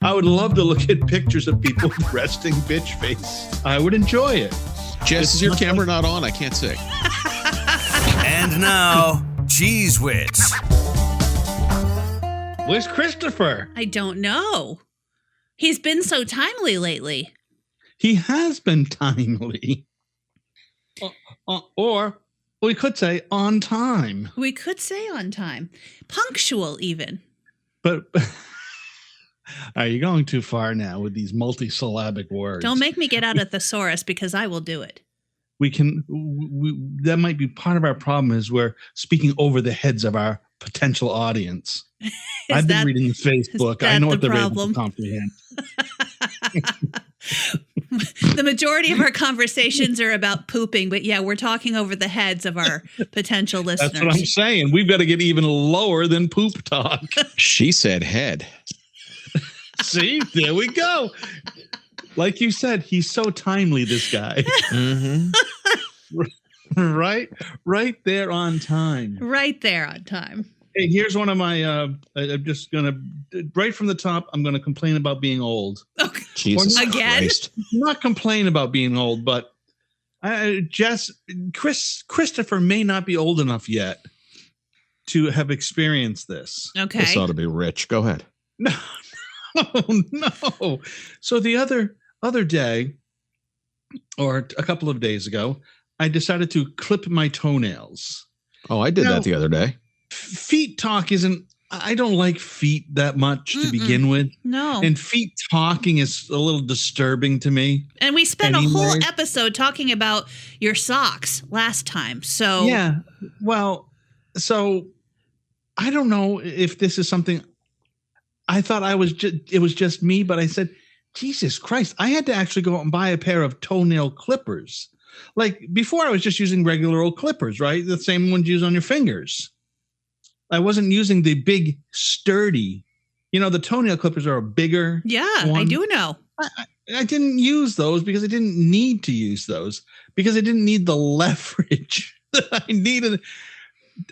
I would love to look at pictures of people with resting bitch face. I would enjoy it. Jess, is your camera not on? I can't see. And now, Cheese Wits. Where's Christopher? I don't know. He's been so timely lately. He has been timely. Or we could say on time. We could say on time. Punctual, even. But are you going too far now with these multisyllabic words? Don't make me get out a thesaurus because I will do it. That might be part of our problem is we're speaking over the heads of our potential audience. I've been reading Facebook. I know what they're able to comprehend. The majority of our conversations are about pooping, but yeah, we're talking over the heads of our potential listeners. That's what I'm saying. We've got to get even lower than poop talk. She said head. See, there we go. Like you said, he's so timely, this guy. Mm-hmm. Right there on time. Right there on time. Hey, here's one of my, I'm just going to, right from the top, I'm going to complain about being old. Okay. Jesus Again? Christ. Not complain about being old, but Christopher may not be old enough yet to have experienced this. Okay. This ought to be rich. Go ahead. No. So the other day, or a couple of days ago, I decided to clip my toenails. Oh, I did that the other day. Feet talk I don't like feet that much to begin with. No. And feet talking is a little disturbing to me. And we spent a whole episode talking about your socks last time. So yeah, well, so I don't know if this is something. I thought it was just me, but I said, Jesus Christ, I had to actually go out and buy a pair of toenail clippers. Like before I was just using regular old clippers, right? The same ones you use on your fingers. I wasn't using the big sturdy, the toenail clippers are a bigger. Yeah, one. I do know. I didn't use those because I didn't need to use those because I didn't need the leverage that I needed.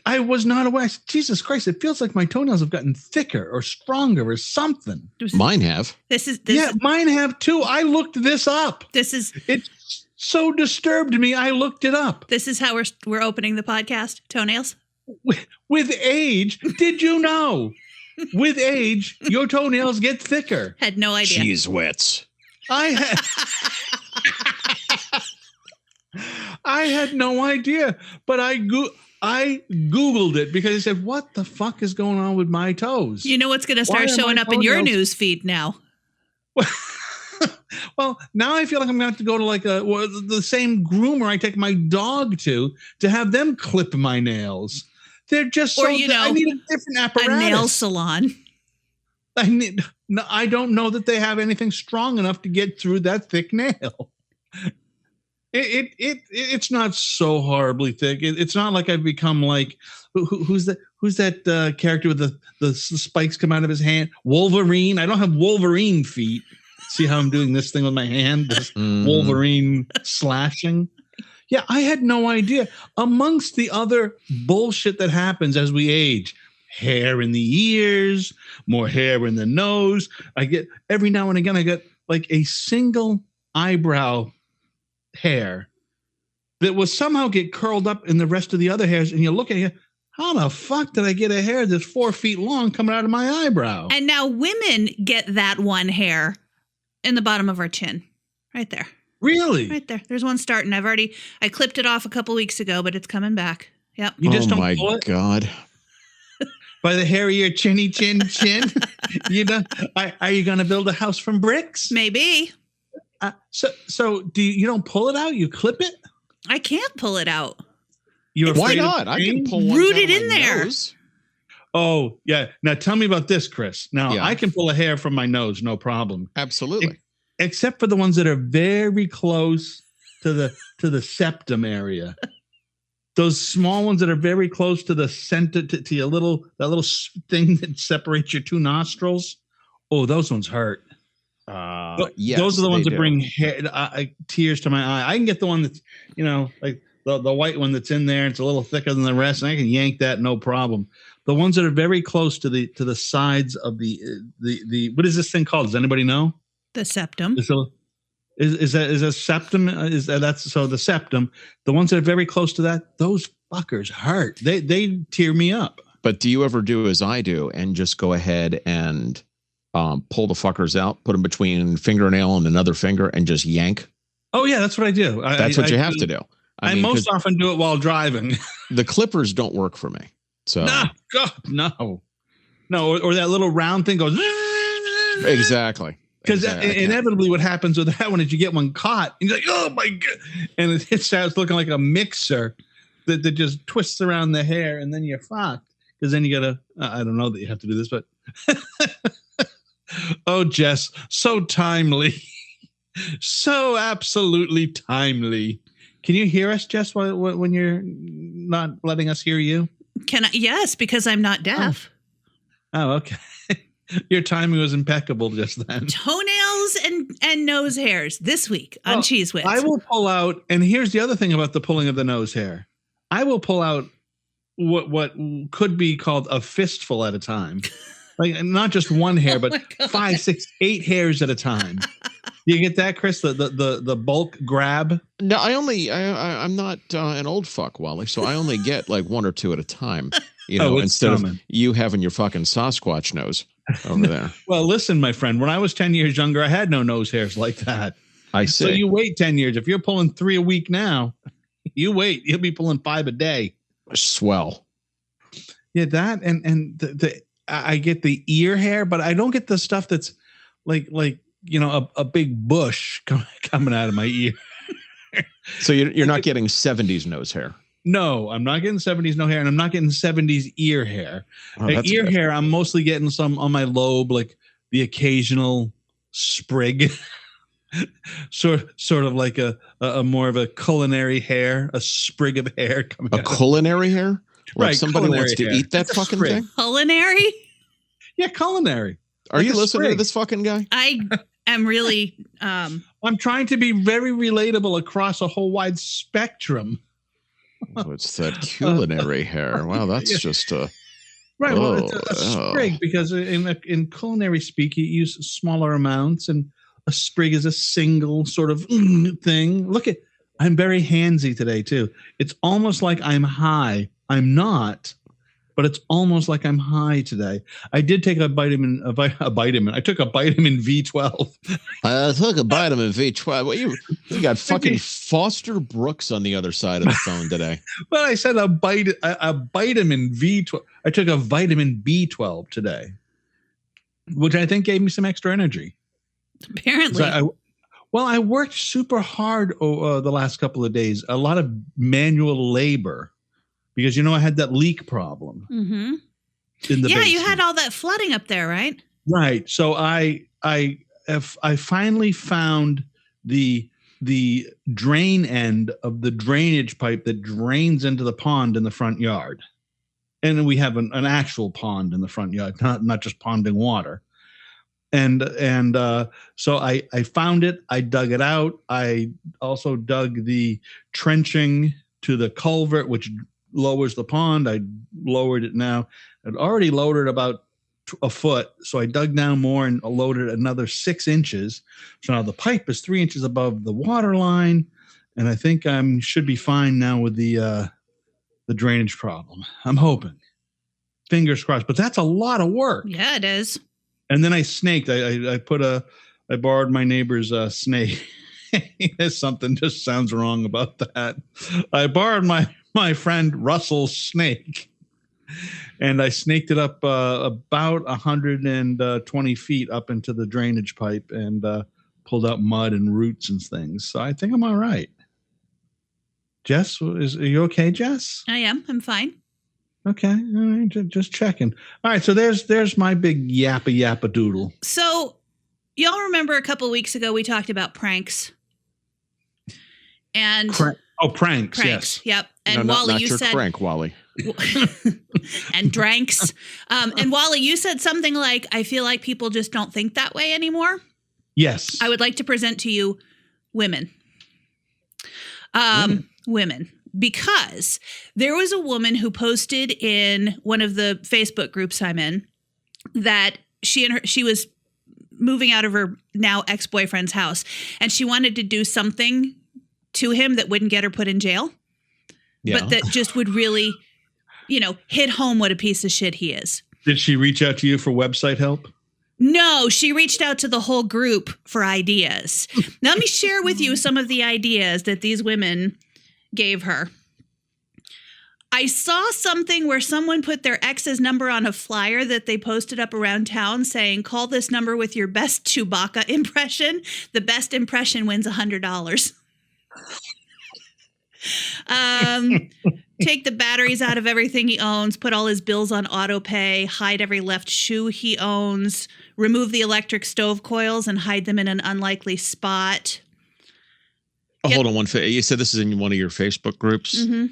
I was not aware. Jesus Christ, it feels like my toenails have gotten thicker or stronger or something. Mine have. Mine have too. I looked this up. It so disturbed me. I looked it up. This is how we're opening the podcast. Toenails. With age, did you know? With age, your toenails get thicker. Had no idea. Cheese Wits. I had no idea, but I Googled it because I said, what the fuck is going on with my toes? You know what's going to start showing up in your news feed now? Well, now I feel like I'm going to have to go to the same groomer I take my dog to have them clip my nails. They're just I need a different apparatus. A nail salon. I don't know that they have anything strong enough to get through that thick nail. It's not so horribly thick. It's not like I've become like who's that character with the spikes come out of his hand? Wolverine. I don't have Wolverine feet. See how I'm doing this thing with my hand? This Wolverine slashing. Yeah, I had no idea. Amongst the other bullshit that happens as we age, hair in the ears, more hair in the nose. I get every now and again, I get like a single eyebrow hair that will somehow get curled up in the rest of the other hairs. And you look at it, how the fuck did I get a hair that's 4 feet long coming out of my eyebrow? And now women get that one hair in the bottom of our chin. Right there. Really? Right there. There's one starting. I clipped it off a couple weeks ago, but it's coming back. Yep. You just don't pull it? God. By the hair of your chinny chin. Are you going to build a house from bricks? Maybe. So you don't pull it out? You clip it? I can't pull it out. Why not? I can pull one root it in there. Nose. Oh, yeah. Now tell me about this, Chris. Now I can pull a hair from my nose, no problem. Absolutely. Except for the ones that are very close to the septum area. Those small ones that are very close to the center, to that little thing that separates your two nostrils. Oh, those ones hurt. Yes, those are the ones that bring tears to my eye. I can get the one that's, like the white one that's in there. It's a little thicker than the rest, and I can yank that no problem. The ones that are very close to the sides of the what is this thing called? Does anybody know? The septum. Is that septum? That's so the septum? The ones that are very close to that, those fuckers hurt. They tear me up. But do you ever do as I do and just go ahead and pull the fuckers out, put them between fingernail and another finger, and just yank? Oh yeah, that's what I do. That's what you have to do. I mean, most often do it while driving. The clippers don't work for me. So no. Or that little round thing goes. Exactly. Because inevitably what happens with that one is you get one caught and you're like, oh my God. And it starts looking like a mixer that just twists around the hair, and then you're fucked. Because then you got to, I don't know that you have to do this, but oh, Jess, so timely. So absolutely timely. Can you hear us, Jess, when you're not letting us hear you? Can I? Yes, because I'm not deaf. Oh okay. Your timing was impeccable just then. Toenails and nose hairs this week on Cheese Whiz. I will pull out, and here's the other thing about the pulling of the nose hair. I will pull out what could be called a fistful at a time. Like not just one hair, but 5, 6, 8 hairs at a time. You get that, Chris? The bulk grab? No, I'm not an old fuck, Wally, so I only get like 1 or 2 at a time. You know, instead of you having your fucking Sasquatch nose over there. Well, listen, my friend, when I was 10 years younger, I had no nose hairs like that. I see. So you wait 10 years. If you're pulling 3 a week now, you wait. You'll be pulling 5 a day. Swell. Yeah, that and I get the ear hair, but I don't get the stuff that's like a big bush coming out of my ear. So you're not getting 70s nose hair. No, I'm not getting 70s no hair, and I'm not getting 70s ear hair. Ear hair, I'm mostly getting some on my lobe, like the occasional sprig, sort of like a more of a culinary hair, a sprig of hair coming. A culinary hair, like right? Somebody wants to eat that fucking thing. Culinary? Yeah, culinary. Are you listening to this fucking guy? I am really. I'm trying to be very relatable across a whole wide spectrum. Oh, it's that culinary hair. Wow, that's just a right. Well, it's a sprig because in culinary speak, you use smaller amounts, and a sprig is a single sort of thing. Look at, I'm very handsy today too. It's almost like I'm high. I'm not, but it's almost like I'm high today. I did take a vitamin. I took a vitamin V12. I took a vitamin V12. Well, you got fucking Foster Brooks on the other side of the phone today. Well, I said a vitamin V12. I took a vitamin B12 today, which I think gave me some extra energy. Apparently. I worked super hard the last couple of days. A lot of manual labor. Because, I had that leak problem. Mm-hmm. In the basement. You had all that flooding up there, right? Right. So I finally found the drain end of the drainage pipe that drains into the pond in the front yard. And we have an actual pond in the front yard, not just ponding water. And so I found it. I dug it out. I also dug the trenching to the culvert, which lowers the pond. I lowered it now. I'd already lowered about a foot, so I dug down more and loaded another 6 inches. So now the pipe is 3 inches above the water line, and I think I should be fine now with the drainage problem. I'm hoping. Fingers crossed. But that's a lot of work. Yeah, it is. And then I snaked. I borrowed my neighbor's snake. Something just sounds wrong about that. I borrowed my friend Russell's snake, and I snaked it up about 120 feet up into the drainage pipe and pulled out mud and roots and things. So I think I'm all right. Jess, are you okay, Jess? I am. I'm fine. Okay. All right. Just checking. All right. So there's my big yappa doodle. So y'all remember a couple of weeks ago we talked about pranks. And pranks, yes. Yep. And Wally, not you your said crank, Wally. and dranks. And Wally, you said something like, I feel like people just don't think that way anymore. Yes. I would like to present to you women. Women. because there was a woman who posted in one of the Facebook groups I'm in that she was moving out of her now ex-boyfriend's house, and she wanted to do something to him that wouldn't get her put in jail, but that just would really, hit home what a piece of shit he is. Did she reach out to you for website help? No, she reached out to the whole group for ideas. Now, let me share with you some of the ideas that these women gave her. I saw something where someone put their ex's number on a flyer that they posted up around town saying, call this number with your best Chewbacca impression. The best impression wins $100. Take the batteries out of everything he owns, put all his bills on auto pay, hide every left shoe he owns, remove the electric stove coils and hide them in an unlikely spot. Oh, hold on you said this is in one of your Facebook groups? Mm-hmm.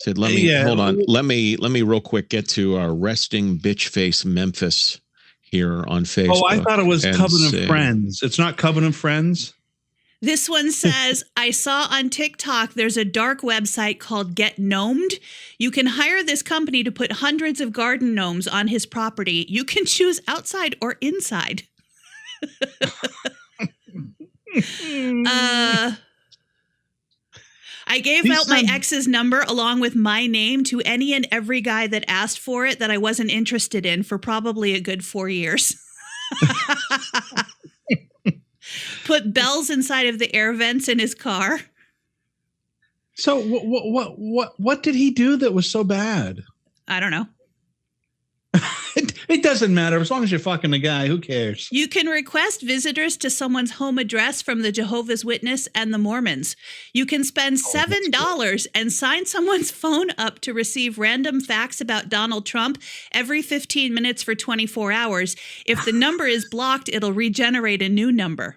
Said, hold on. Let me real quick get to our resting bitch face Memphis here on Facebook. Oh, I thought it was Coven of Friends. It's not Coven of Friends. This one says, I saw on TikTok there's a dark website called Get Gnomed. You can hire this company to put hundreds of garden gnomes on his property. You can choose outside or inside. I gave out my ex's number along with my name to any and every guy that asked for it that I wasn't interested in for probably a good 4 years. Put bells inside of the air vents in his car. So what did he do that was so bad? I don't know. It doesn't matter. As long as you're fucking the guy, who cares? You can request visitors to someone's home address from the Jehovah's Witness and the Mormons. You can spend $7 and sign someone's phone up to receive random facts about Donald Trump every 15 minutes for 24 hours. If the number is blocked, it'll regenerate a new number.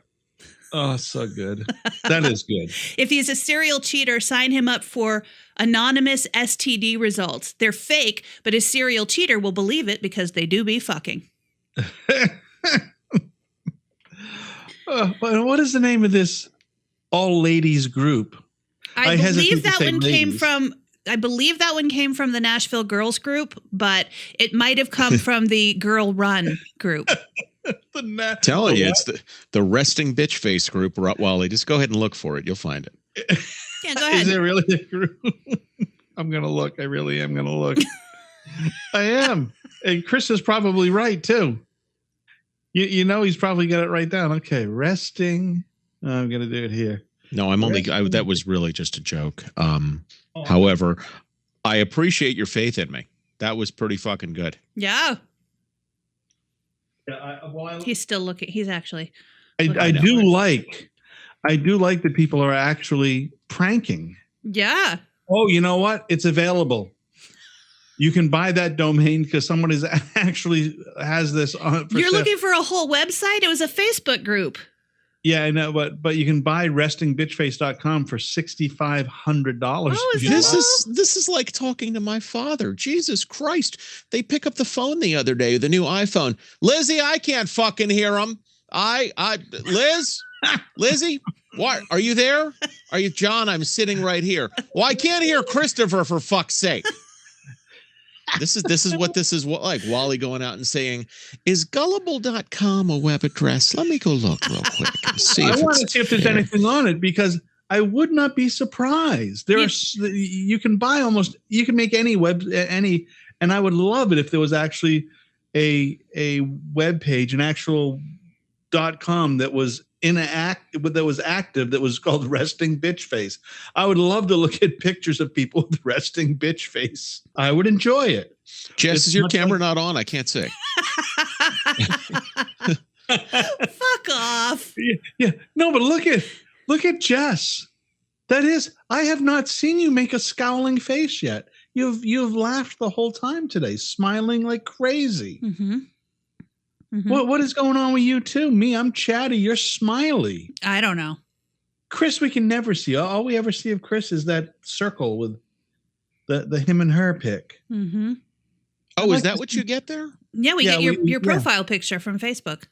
Oh, so good. That is good. If he's a serial cheater, sign him up for anonymous STD results. They're fake, but a serial cheater will believe it because they do be fucking. But what is the name of this all ladies group? I believe that one came from the Nashville Girls group, but it might have come from the Girl Run group. Telling you, it's the resting bitch face group, Wally. Just go ahead and look for it. You'll find it. Yeah, go ahead. Is it really the group? I'm going to look. I really am going to look. I am. And Chris is probably right, too. He's probably got it right down. Okay, resting. I'm going to do it here. No, that was really just a joke. However, I appreciate your faith in me. That was pretty fucking good. Yeah. Yeah, he's still looking. He's actually. I do like that people are actually pranking. Yeah. Oh, you know what? It's available. You can buy that domain because someone actually has this on. You're looking for a whole website? It was a Facebook group. Yeah, I know, but you can buy restingbitchface.com for $6,500. Oh, this is like talking to my father. Jesus Christ. They pick up the phone the other day, the new iPhone. Lizzie, I can't fucking hear him. Lizzie, what? Are you there? Are you John? I'm sitting right here. Well, I can't hear Christopher for fuck's sake. This is what like Wally going out and saying, is gullible.com a web address? Let me go look real quick and see. I want to see if there's anything on it because I would not be surprised. You can make any and I would love it if there was actually a web page, an actual .com that was active, that was called Resting Bitch Face. I would love to look at pictures of people with resting bitch face. I would enjoy it. Jess, is your camera not on? I can't see. Fuck off. Yeah. No, but look at Jess. That is, I have not seen you make a scowling face yet. You've laughed the whole time today, smiling like crazy. Mm-hmm. Mm-hmm. What is going on with you too? Me, I'm chatty. You're smiley. I don't know. Chris, we can never see. All we ever see of Chris is that circle with the him and her pic. Mm-hmm. Oh, is that what you get there? Yeah, we get your profile picture from Facebook.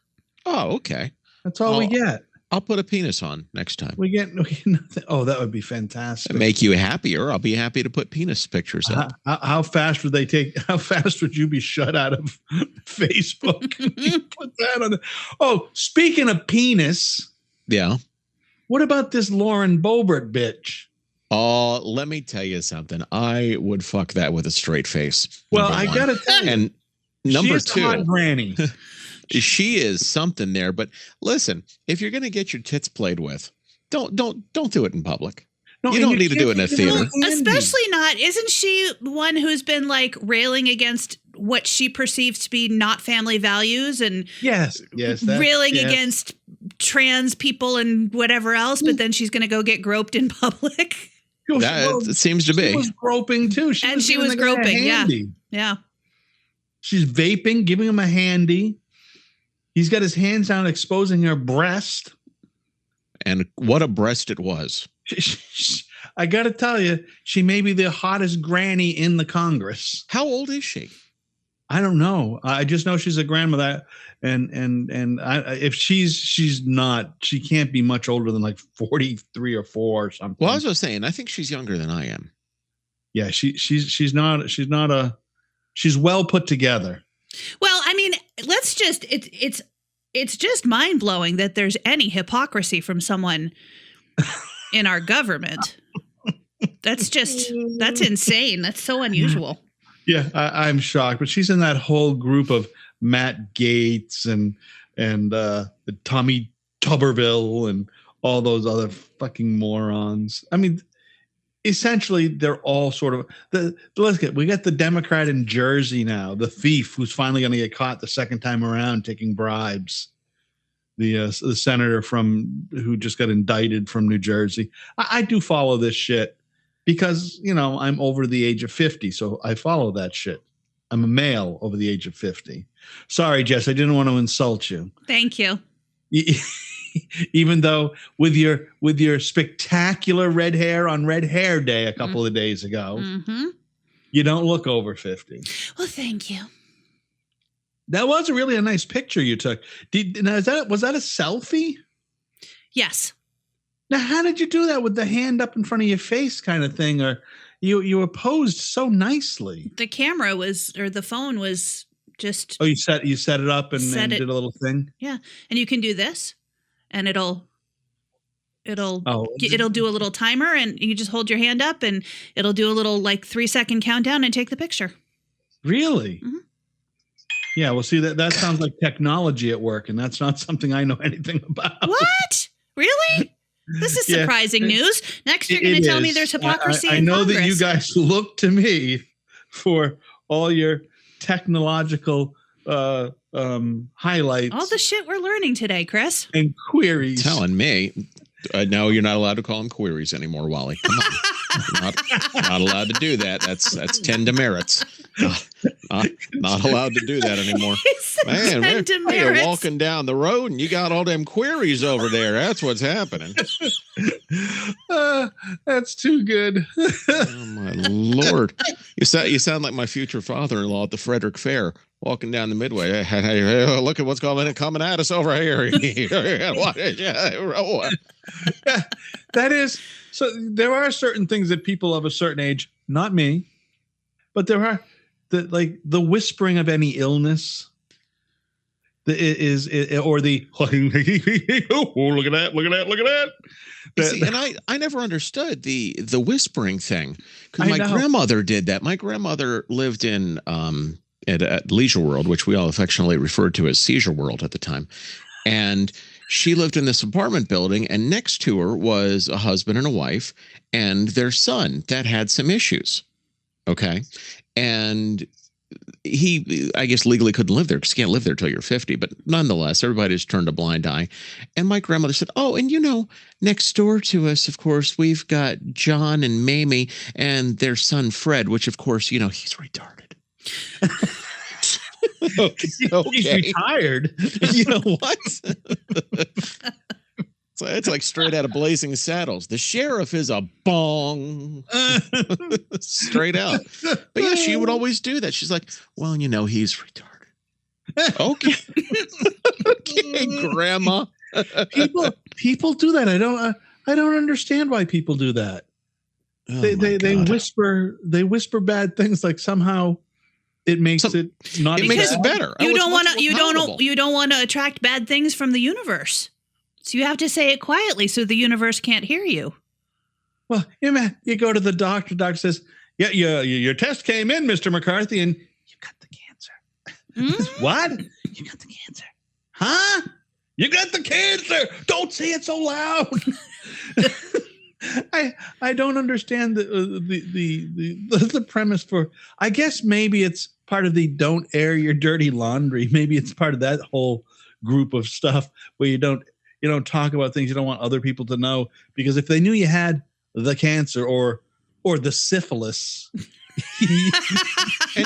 Oh, okay. That's all we get. I'll put a penis on next time. We get nothing. Oh, that would be fantastic. Make you happier. I'll be happy to put penis pictures up. How fast would they take? How fast would you be shut out of Facebook? Put that on. Oh, speaking of penis, Yeah. what about this Lauren Boebert bitch? Oh, let me tell you something. I would fuck that with a straight face. Well, number I one. gotta tell you, And number she is a hot two, granny. she is something there. But listen, if you're gonna get your tits played with, don't do it in public. No, You and don't need to do it in a can't theater. even Andy. Especially not. Isn't she one who's been like railing against what she perceives to be not family values and Yes. railing against trans people and whatever else? But then she's going to go get groped in public. That seems to She be. was groping too. She And she giving was the guy a groping, yeah. handy. Yeah. She's vaping, giving him a handy. He's got his hands down, exposing her breast. And what a breast it was. I got to tell you, she may be the hottest granny in the Congress. How old is she? I don't know. I just know she's a grandmother, and if she's not, she can't be much older than like 43 or 4 or something. Well, as I was saying, I think she's younger than I am. Yeah, she's well put together. Well, I mean, it's just mind blowing that there's any hypocrisy from someone in our government. That's insane. That's so unusual. Yeah, I'm shocked. But she's in that whole group of Matt Gaetz and Tommy Tuberville and all those other fucking morons. I mean, essentially, they're all sort of we got the Democrat in Jersey now, the thief who's finally going to get caught the second time around taking bribes. The senator who just got indicted from New Jersey. I do follow this shit because, I'm over the age of 50, so I follow that shit. I'm a male over the age of 50. Sorry, Jess, I didn't want to insult you. Thank you. Even though with your spectacular red hair on Red Hair Day a couple of days ago, you don't look over 50. Well, thank you. That was really a nice picture you took. Was that a selfie? Yes. Now, how did you do that with the hand up in front of your face kind of thing? Or you were posed so nicely. The camera the phone was just. Oh, you set it up and did a little thing? Yeah. And you can do this and it'll do a little timer and you just hold your hand up and it'll do a little like 3-second countdown and take the picture. Really? Mm-hmm. Yeah. Well, see, that sounds like technology at work, and that's not something I know anything about. What? Really? This is surprising news. Next, you're going to tell me there's hypocrisy in Congress. I know Congress. that you guys look to me for all your technological highlights. All the shit we're learning today, Chris. And queries. Telling me. No, you're not allowed to call them queries anymore, Wally. Come on. Not allowed to do that. That's 10 demerits. Not allowed to do that anymore. Man, you're walking down the road and you got all them queries over there. That's what's happening. That's too good. Oh my Lord. You sound like my future father-in-law at the Frederick Fair, walking down the Midway. Hey, look at what's coming at us over here. That is, so there are certain things that people of a certain age, not me, but there are the whispering of any illness or the oh, look at that. See, and I never understood the whispering thing because my grandmother did that. My grandmother lived in at Leisure World, which we all affectionately referred to as Seizure World at the time, and she lived in this apartment building, and next to her was a husband and a wife and their son that had some issues. Okay. And he, I guess, legally couldn't live there because you can't live there till you're 50. But nonetheless, everybody just turned a blind eye. And my grandmother said, oh, and next door to us, of course, we've got John and Mamie and their son, Fred, which, of course, he's retarded. Okay. He's retired. You know what? So it's like straight out of Blazing Saddles. The sheriff is a bong. Straight out. But yeah, she would always do that. She's like, well, he's retarded. Okay. Okay, Grandma. people do that. I don't understand why people do that. Oh They whisper bad things, like somehow it makes it not. It makes it better. You don't want to. You don't want to attract bad things from the universe. So you have to say it quietly so the universe can't hear you. Well, you go to the doctor. Doctor says, "Yeah, your test came in, Mr. McCarthy, and you got the cancer." What? You got the cancer? Huh? You got the cancer? Don't say it so loud. I don't understand the premise for. I guess maybe it's part of the don't air your dirty laundry. Maybe it's part of that whole group of stuff where you don't talk about things you don't want other people to know, because if they knew you had the cancer or the syphilis. I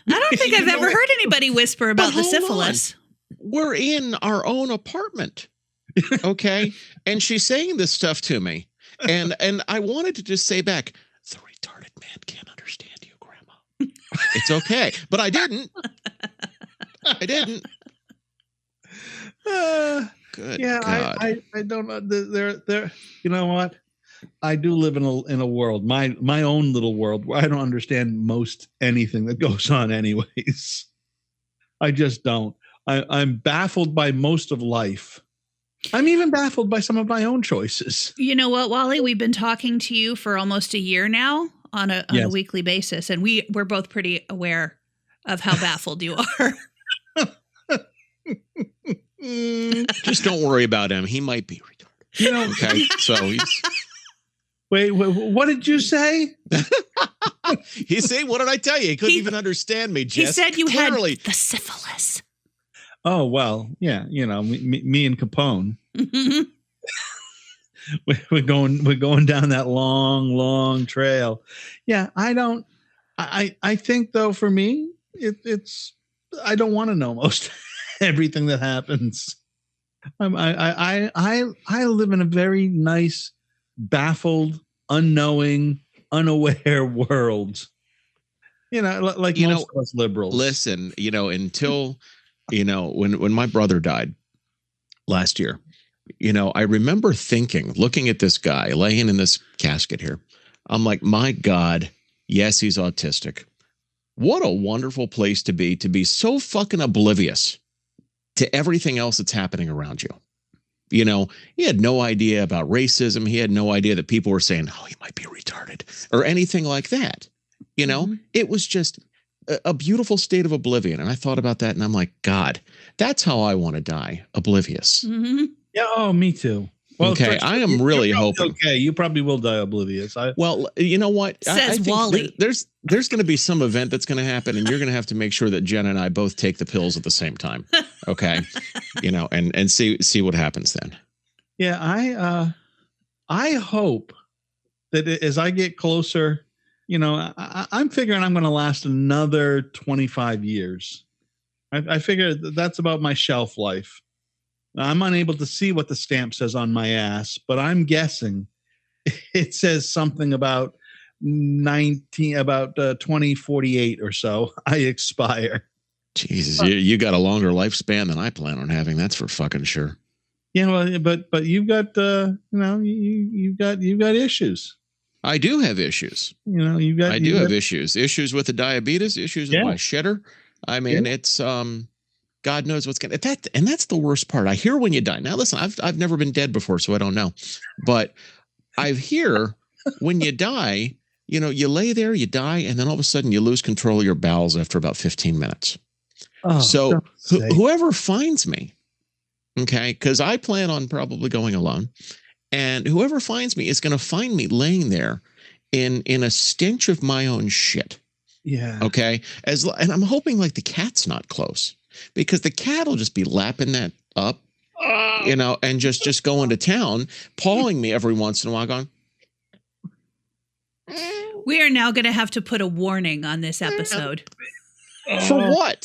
don't think I've ever heard anybody whisper about the syphilis. We're in our own apartment. Okay. And she's saying this stuff to me. And I wanted to just say back, the retarded man can't understand you, Grandma. It's okay. But I didn't. Good God. I don't know. There. You know what? I do live in a world, my own little world, where I don't understand most anything that goes on anyways. I just don't. I'm baffled by most of life. I'm even baffled by some of my own choices. You know what, Wally? We've been talking to you for almost a year now on a weekly basis, and we're both pretty aware of how baffled you are. Just don't worry about him. He might be retarded. Okay, so he's... Wait, what did you say? He said, what did I tell you? He couldn't even understand me, Jess. He said you Clearly. had the syphilis. Oh, well, yeah, me and Capone. we're going down that long trail. Yeah, I think though, for me, it's I don't want to know most everything that happens. I live in a very nice, baffled, unknowing, unaware world. Like most of us liberals. Listen, until when my brother died last year, I remember looking at this guy laying in this casket here. I'm like, my God, yes, he's autistic. What a wonderful place to be so fucking oblivious to everything else that's happening around you. He had no idea about racism. He had no idea that people were saying, oh, he might be retarded or anything like that. It was just a beautiful state of oblivion. And I thought about that and I'm like, God, that's how I want to die. Oblivious. Mm-hmm. Yeah. Oh, me too. Well, okay. I am really hoping. Okay. You probably will die oblivious. Well, you know what? Says I think Wally. There's going to be some event that's going to happen and you're going to have to make sure that Jen and I both take the pills at the same time. Okay. And see what happens then. Yeah. I hope that as I get closer, I'm figuring I'm going to last another 25 years. I figure that's about my shelf life. I'm unable to see what the stamp says on my ass, but I'm guessing it says something about 2048 or so. I expire. Jesus, you got a longer lifespan than I plan on having. That's for fucking sure. Yeah, well, but you've got you've got issues. I do have issues. I do have issues. Issues with the diabetes. Issues with my shitter. I mean, it's God knows what's going to, and that's the worst part. I hear when you die. Now, listen, I've never been dead before, so I don't know. But I hear when you die, you lay there, you die, and then all of a sudden you lose control of your bowels after about 15 minutes. Oh, so whoever finds me, okay, because I plan on probably going alone, and whoever finds me is going to find me laying there in a stench of my own shit. Yeah. Okay. And I'm hoping like the cat's not close, because the cat will just be lapping that up, and just going to town, pawing me every once in a while, going. We are now going to have to put a warning on this episode. For what?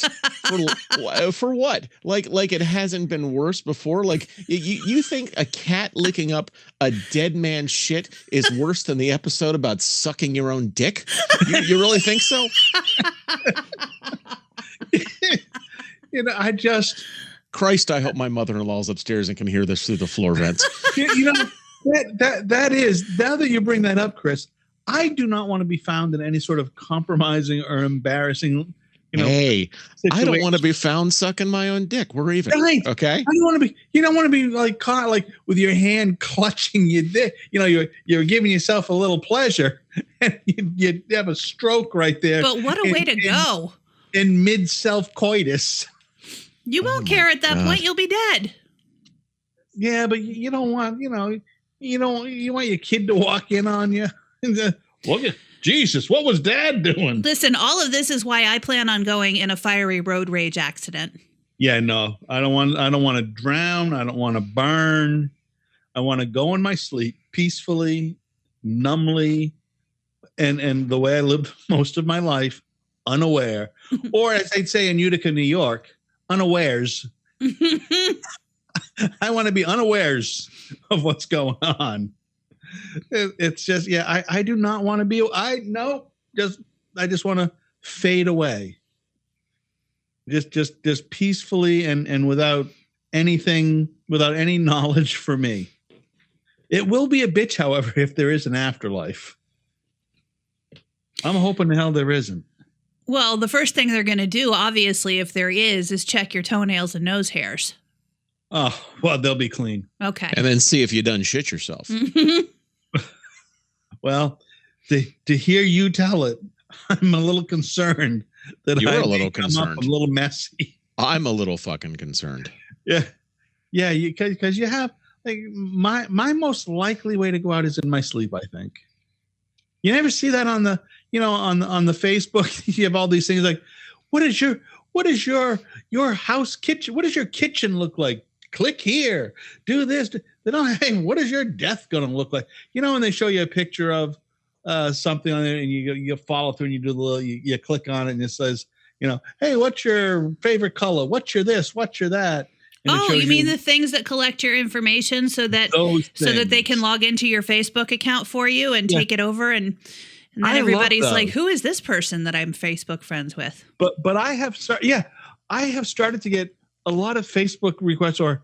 For what? Like it hasn't been worse before? Like you think a cat licking up a dead man's shit is worse than the episode about sucking your own dick? You really think so? Christ, I hope my mother-in-law's upstairs and can hear this through the floor vents. You know, that is, now that you bring that up, Chris, I do not want to be found in any sort of compromising or embarrassing, Hey, I don't situation. want to be found sucking my own dick. We're even. Right. Okay. I don't want to be. You don't want to be like caught like with your hand clutching your dick. You're giving yourself a little pleasure, and you have a stroke right there. But what a way to go. In mid self coitus. You won't care at that point. You'll be dead. Yeah, but you don't want. You want your kid to walk in on you. Look at Jesus. What was Dad doing? Listen, all of this is why I plan on going in a fiery road rage accident. Yeah, no, I don't want to drown. I don't want to burn. I want to go in my sleep peacefully, numbly, and the way I lived most of my life, unaware, or as they'd say in Utica, New York, unawares. I want to be unawares of what's going on. It's just, I do not want to be. I just want to fade away. Just peacefully and without anything, without any knowledge for me. It will be a bitch, however, if there is an afterlife. I'm hoping the hell there isn't. Well, the first thing they're going to do, obviously, if there is check your toenails and nose hairs. Oh, well, they'll be clean. Okay. And then see if you done shit yourself. Well, to hear you tell it, I'm a little concerned that You're I a little come concerned. up a little messy. I'm a little fucking concerned. Yeah, because you have like my most likely way to go out is in my sleep. I think. You never see that on the on the Facebook. You have all these things like, what is your house kitchen? What does your kitchen look like? Click here. Do this. They don't. Hey, what is your death going to look like? And they show you a picture of something on there, and you follow through, and you do the little. You click on it, and it says, hey, what's your favorite color? What's your this? What's your that? Oh, you mean the things that collect your information so that they can log into your Facebook account for you and take it over, and then everybody's like, who is this person that I'm Facebook friends with? But I have started to get a lot of Facebook requests or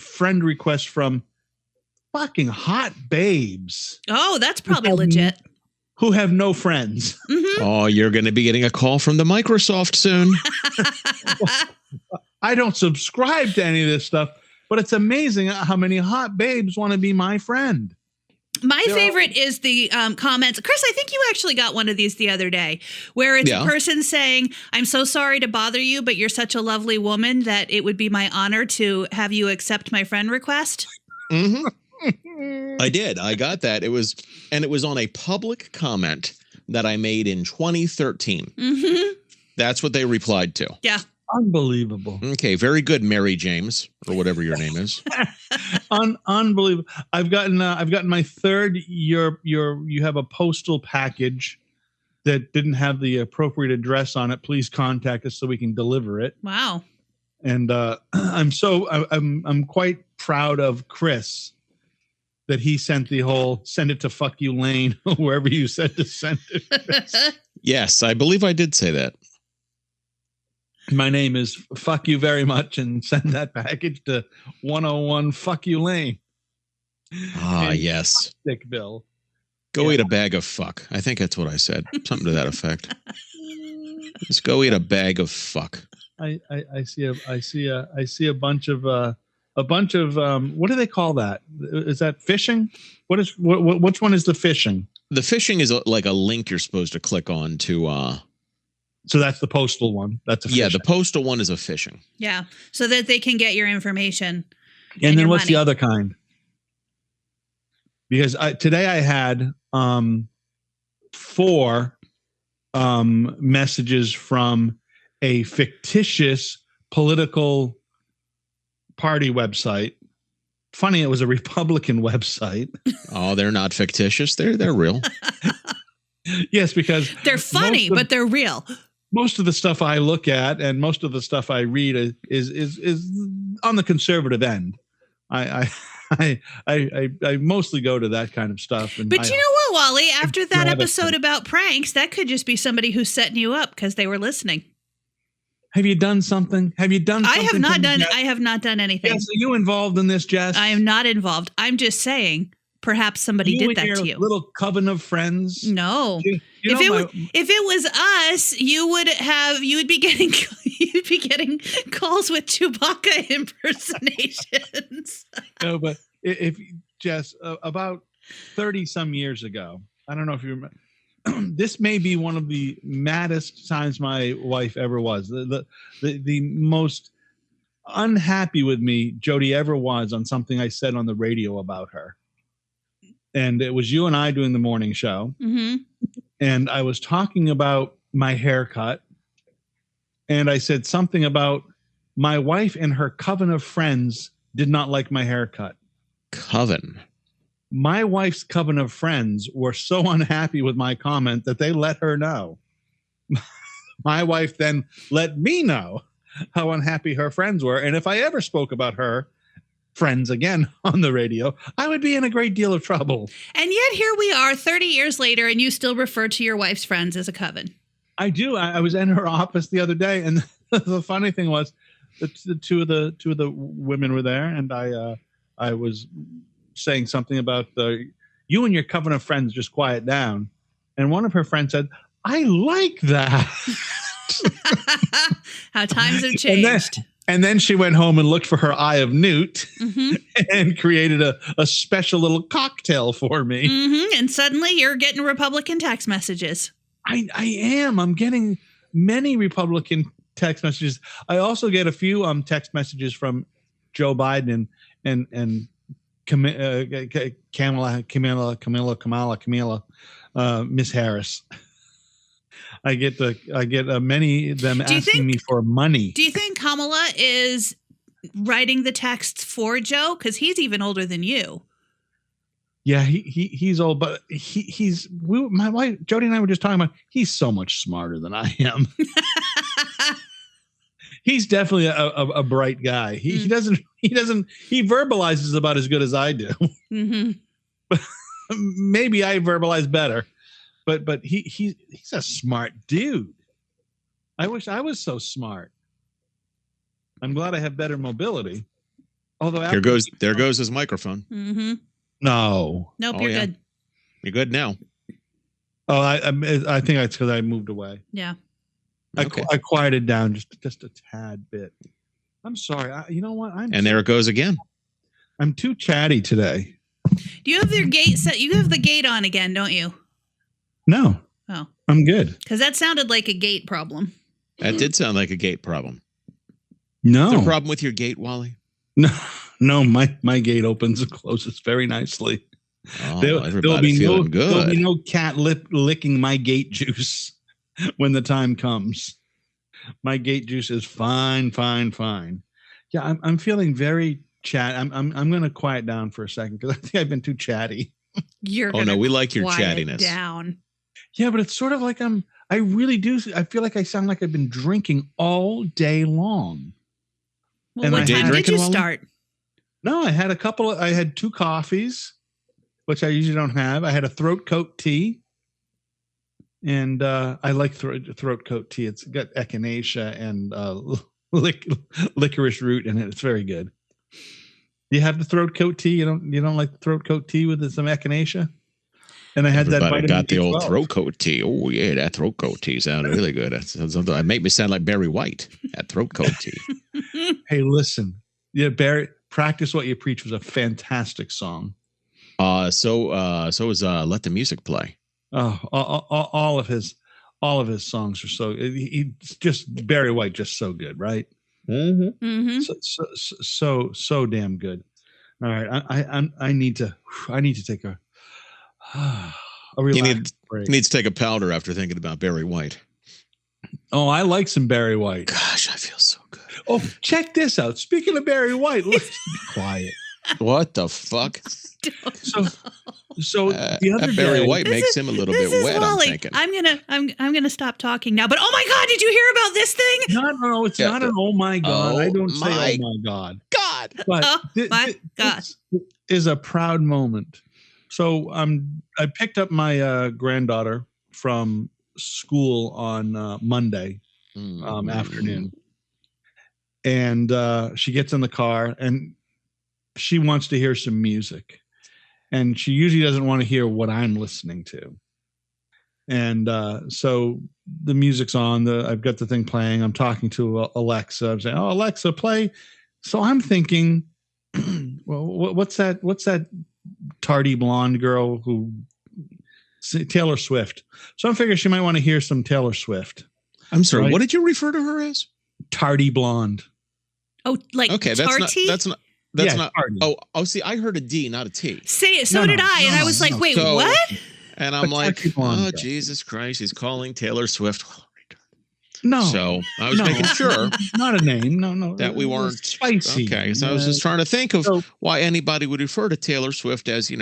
friend requests from fucking hot babes. Oh, that's probably legit. Who have no friends. Mm-hmm. Oh, you're going to be getting a call from the Microsoft soon. I don't subscribe to any of this stuff, but it's amazing how many hot babes want to be my friend. My favorite is the comments. Chris, I think you actually got one of these the other day where it's a person saying, I'm so sorry to bother you, but you're such a lovely woman that it would be my honor to have you accept my friend request. Mm-hmm. I did. I got that. It was on a public comment that I made in 2013. Mm-hmm. That's what they replied to. Yeah. Unbelievable. Okay, very good, Mary James, or whatever your name is. Unbelievable. I've gotten my third. You have a postal package that didn't have the appropriate address on it. Please contact us so we can deliver it. Wow. And I'm quite proud of Chris that he sent the whole send it to fuck you Lane wherever you said to send it. Yes, I believe I did say that. My name is fuck you very much and send that package to 101 fuck you Lane. Ah, yes. Dick Bill. Go eat a bag of fuck. I think that's what I said. Something to that effect. Just go eat a bag of fuck. I see a bunch of what do they call that? Is that phishing? Which one is the phishing? The phishing is like a link you're supposed to click on to So that's the postal one. That's a phishing. the postal one is a phishing. Yeah, so that they can get your information. And then what's money. the other kind? Because today I had 4 messages from a fictitious political party website. Funny, it was a Republican website. Oh, they're not fictitious. They're real. Yes, because They're funny, but they're real. most of the stuff I look at and most of the stuff I read is on the conservative end. I mostly go to that kind of stuff. And But you know what, Wally? After that episode about pranks, that could just be somebody who's setting you up because they were listening. Have you done something? Have you done something? I have not done anything. Yes, are you involved in this, Jess? I am not involved. I'm just saying perhaps somebody did that to you. Little coven of friends? No. If it was us, you would be getting calls with Chewbacca impersonations. No, but if Jess, about 30 some years ago, I don't know if you remember, this may be one of the maddest times my wife ever was. The most unhappy with me Jody ever was on something I said on the radio about her. And it was you and I doing the morning show. Mm-hmm. And I was talking about my haircut. And I said something about my wife and her coven of friends did not like my haircut. Coven. My wife's coven of friends were so unhappy with my comment that they let her know. My wife then let me know how unhappy her friends were. And if I ever spoke about her friends again on the radio, I would be in a great deal of trouble. And yet here we are 30 years later, and you still refer to your wife's friends as a coven. I do. I was in her office the other day, and the funny thing was the two of the women were there, and I was saying something about you and your coven of friends just quiet down. And one of her friends said, I like that. How times have changed. And then she went home and looked for her eye of newt and created a special little cocktail for me. Mm-hmm. And suddenly you're getting Republican text messages. I am. I'm getting many Republican text messages. I also get a few text messages from Joe Biden and Kamala, Miss Harris. I get many of them asking me for money. Do you think Kamala is writing the texts for Joe? Because he's even older than you. Yeah, he's old, but my wife Jody and I were just talking about. He's so much smarter than I am. He's definitely a bright guy. He verbalizes about as good as I do. Mm-hmm. Maybe I verbalize better, but he's a smart dude. I wish I was so smart. I'm glad I have better mobility. Although there goes his microphone. Mm-hmm. No. Nope, you're good. You're good now. Oh, I think that's because I moved away. Yeah. Okay. I quieted down just a tad bit. I'm sorry. You know what? There it goes again. I'm too chatty today. Do you have your gate set? You have the gate on again, don't you? No. Oh. I'm good. Because that sounded like a gate problem. That did sound like a gate problem. No. Is there a problem with your gate, Wally? No. My gate opens and closes very nicely. Oh, there'll be feeling good. There'll be no cat licking my gate juice when the time comes. My gate juice is fine. Yeah, I'm feeling very chat. I'm going to quiet down for a second because I think I've been too chatty. We like your chattiness. Down. Yeah, but it's sort of like I really do. I feel like I sound like I've been drinking all day long. Well, what time did you start? No, I had 2 coffees, which I usually don't have. I had a throat coat tea. And I like throat coat tea. It's got echinacea and licorice root in it. It's very good. Do you have the throat coat tea? You don't like the throat coat tea with some echinacea? And I had that vitamin got the B12. old throat coat tea. Oh yeah, that throat coat tea sounded really good. It make me sound like Barry White. That throat coat tea. Hey, listen. Yeah, Barry, Practice What You Preach was a fantastic song. So is Let the Music Play. Oh, all of his songs are so. He's just Barry White, just so good, right? Mm-hmm. Mm-hmm. So damn good. All right, I need to take a relaxed break. He needs to take a powder after thinking about Barry White. Oh, I like some Barry White. Gosh, I feel so good. Oh, check this out. Speaking of Barry White, let's be quiet. What the fuck? So the other Barry day, White makes him a little bit wet. Wally. I'm thinking. I'm gonna stop talking now. But oh my God, did you hear about this thing? No, it's not an oh my God. I don't say oh my God. But my God, this is a proud moment. So I picked up my granddaughter from school on Monday afternoon. and she gets in the car and she wants to hear some music, and she usually doesn't want to hear what I'm listening to. And so the music's on. I've got the thing playing. I'm talking to Alexa. I'm saying, "Oh, Alexa, play." So I'm thinking, well, what's that tardy blonde girl who Taylor Swift? So I'm figuring she might want to hear some Taylor Swift. I'm sorry. Right? What did you refer to her as? Tardy blonde. Oh, like Okay, tarty? that's not. Tardy. Oh, see, I heard a D, not a T. So did I, and I was like, wait, So- what? And I'm But like, tardy blonde oh, girl. Jesus Christ, he's calling Taylor Swift. No. So I was No. making sure Not a name. No. that we weren't spicy. Okay, so I was just trying to think of So- why anybody would refer to Taylor Swift as,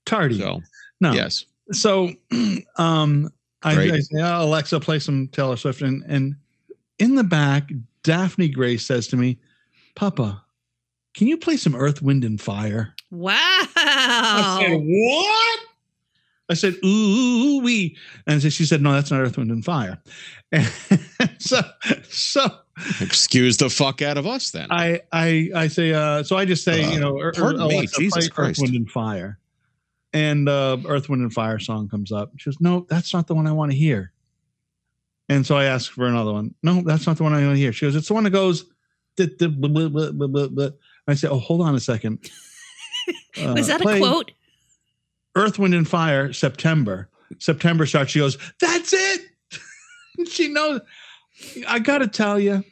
tardy. So No. yes. So I Great. say, oh, Alexa, play some Taylor Swift. And in the back, Daphne Grace says to me, Papa, can you play some Earth, Wind, and Fire? Wow. I said, what? I said, ooh, wee. And so she said, no, that's not Earth, Wind, and Fire. And so Excuse the fuck out of us then. I say, so I just say, pardon me, Alexa, Jesus play Christ. Earth, Wind, and Fire. And Earth, Wind, and Fire song comes up. She goes, no, that's not the one I want to hear. And so I ask for another one. No, that's not the one I want to hear. She goes, it's the one that goes, blah, blah, blah, blah, blah. I say, oh, hold on a second. Was that a play quote? Earth, Wind, and Fire, September. September starts. She goes, that's it. She knows. I got to tell you,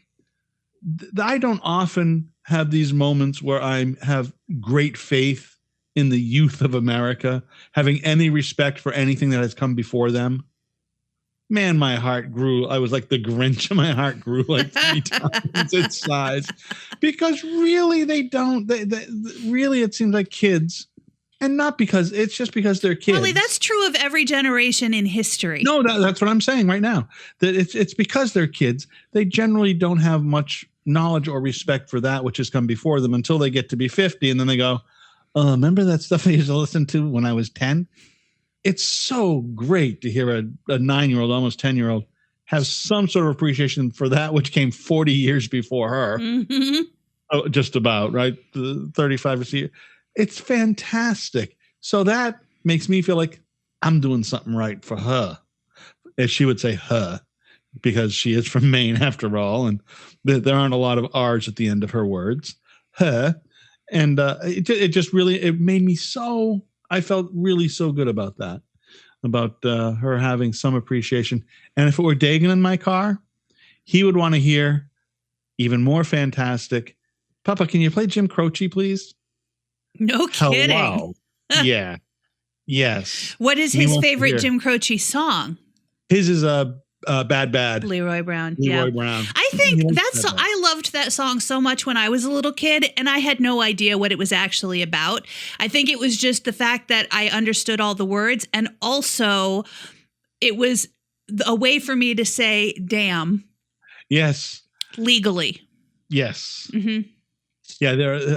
I don't often have these moments where I have great faith in the youth of America, having any respect for anything that has come before them. Man, my heart grew. I was like the Grinch. My heart grew like 3 times its size, because really they don't. They really, it seems like kids, and not because it's just because they're kids. Wally, that's true of every generation in history. No, that's what I'm saying right now. That it's because they're kids. They generally don't have much knowledge or respect for that which has come before them until they get to be 50, and then they go, remember that stuff I used to listen to when I was 10? It's so great to hear a 9-year-old, almost 10-year-old have some sort of appreciation for that which came 40 years before her. Mm-hmm. Oh, just about, right? 35 or so. It's fantastic. So that makes me feel like I'm doing something right for her. As she would say her, because she is from Maine after all, and there aren't a lot of R's at the end of her words. Her. And it just really, it made me so, I felt really so good about that, about her having some appreciation. And if it were Dagan in my car, he would want to hear even more fantastic. Papa, can you play Jim Croce, please? No kidding. Hello. Yeah. Yes. What is And he his wants to favorite hear. Jim Croce song? His is Bad. Leroy Brown. Leroy Yeah. Brown. I He think likes that's, Bad Bad. I loved that song so much when I was a little kid, and I had no idea what it was actually about. I think it was just the fact that I understood all the words, and also it was a way for me to say damn Yes. legally. Yes. Hmm. Yeah.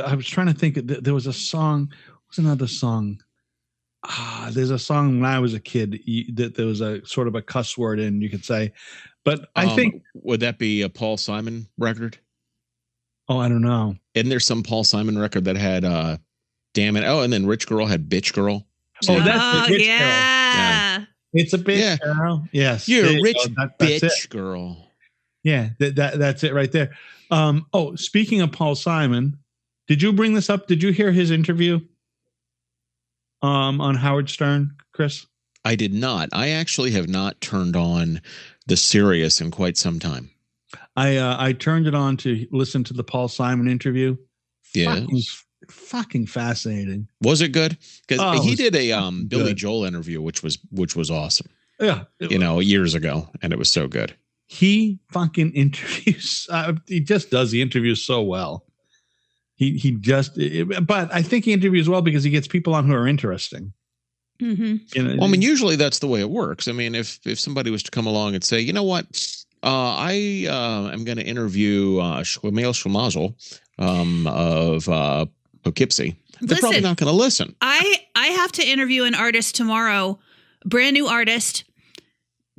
I was trying to think. There was a song. What's another song? There's a song when I was a kid that there was a sort of a cuss word in, you could say. But I think, would that be a Paul Simon record? I don't know. Isn't there some Paul Simon record that had damn it? Oh, and then Rich Girl had Bitch Girl. Oh, that's it, Rich Girl. yeah. It's a bitch Yeah. girl. Yes. You're There a you rich go. That's it. bitch girl. Yeah, that's it right there. Speaking of Paul Simon, did you bring this up? Did you hear his interview on Howard Stern, Chris? I did not. I actually have not turned on the Sirius in quite some time. I turned it on to listen to the Paul Simon interview. Yes. Fucking fascinating. Was it good? Because Oh, he it did a fucking Billy good. Joel interview, which was awesome. Yeah, Years ago, and it was so good. he fucking interviews. He just does the interviews so well. He just. But I think he interviews well because he gets people on who are interesting. Hmm. Well, I mean, usually that's the way it works. I mean, if somebody was to come along and say, you know what, I am going to interview Shmuel Shmazel of Poughkeepsie, they're probably Listen, not going to listen. I have to interview an artist tomorrow, brand new artist.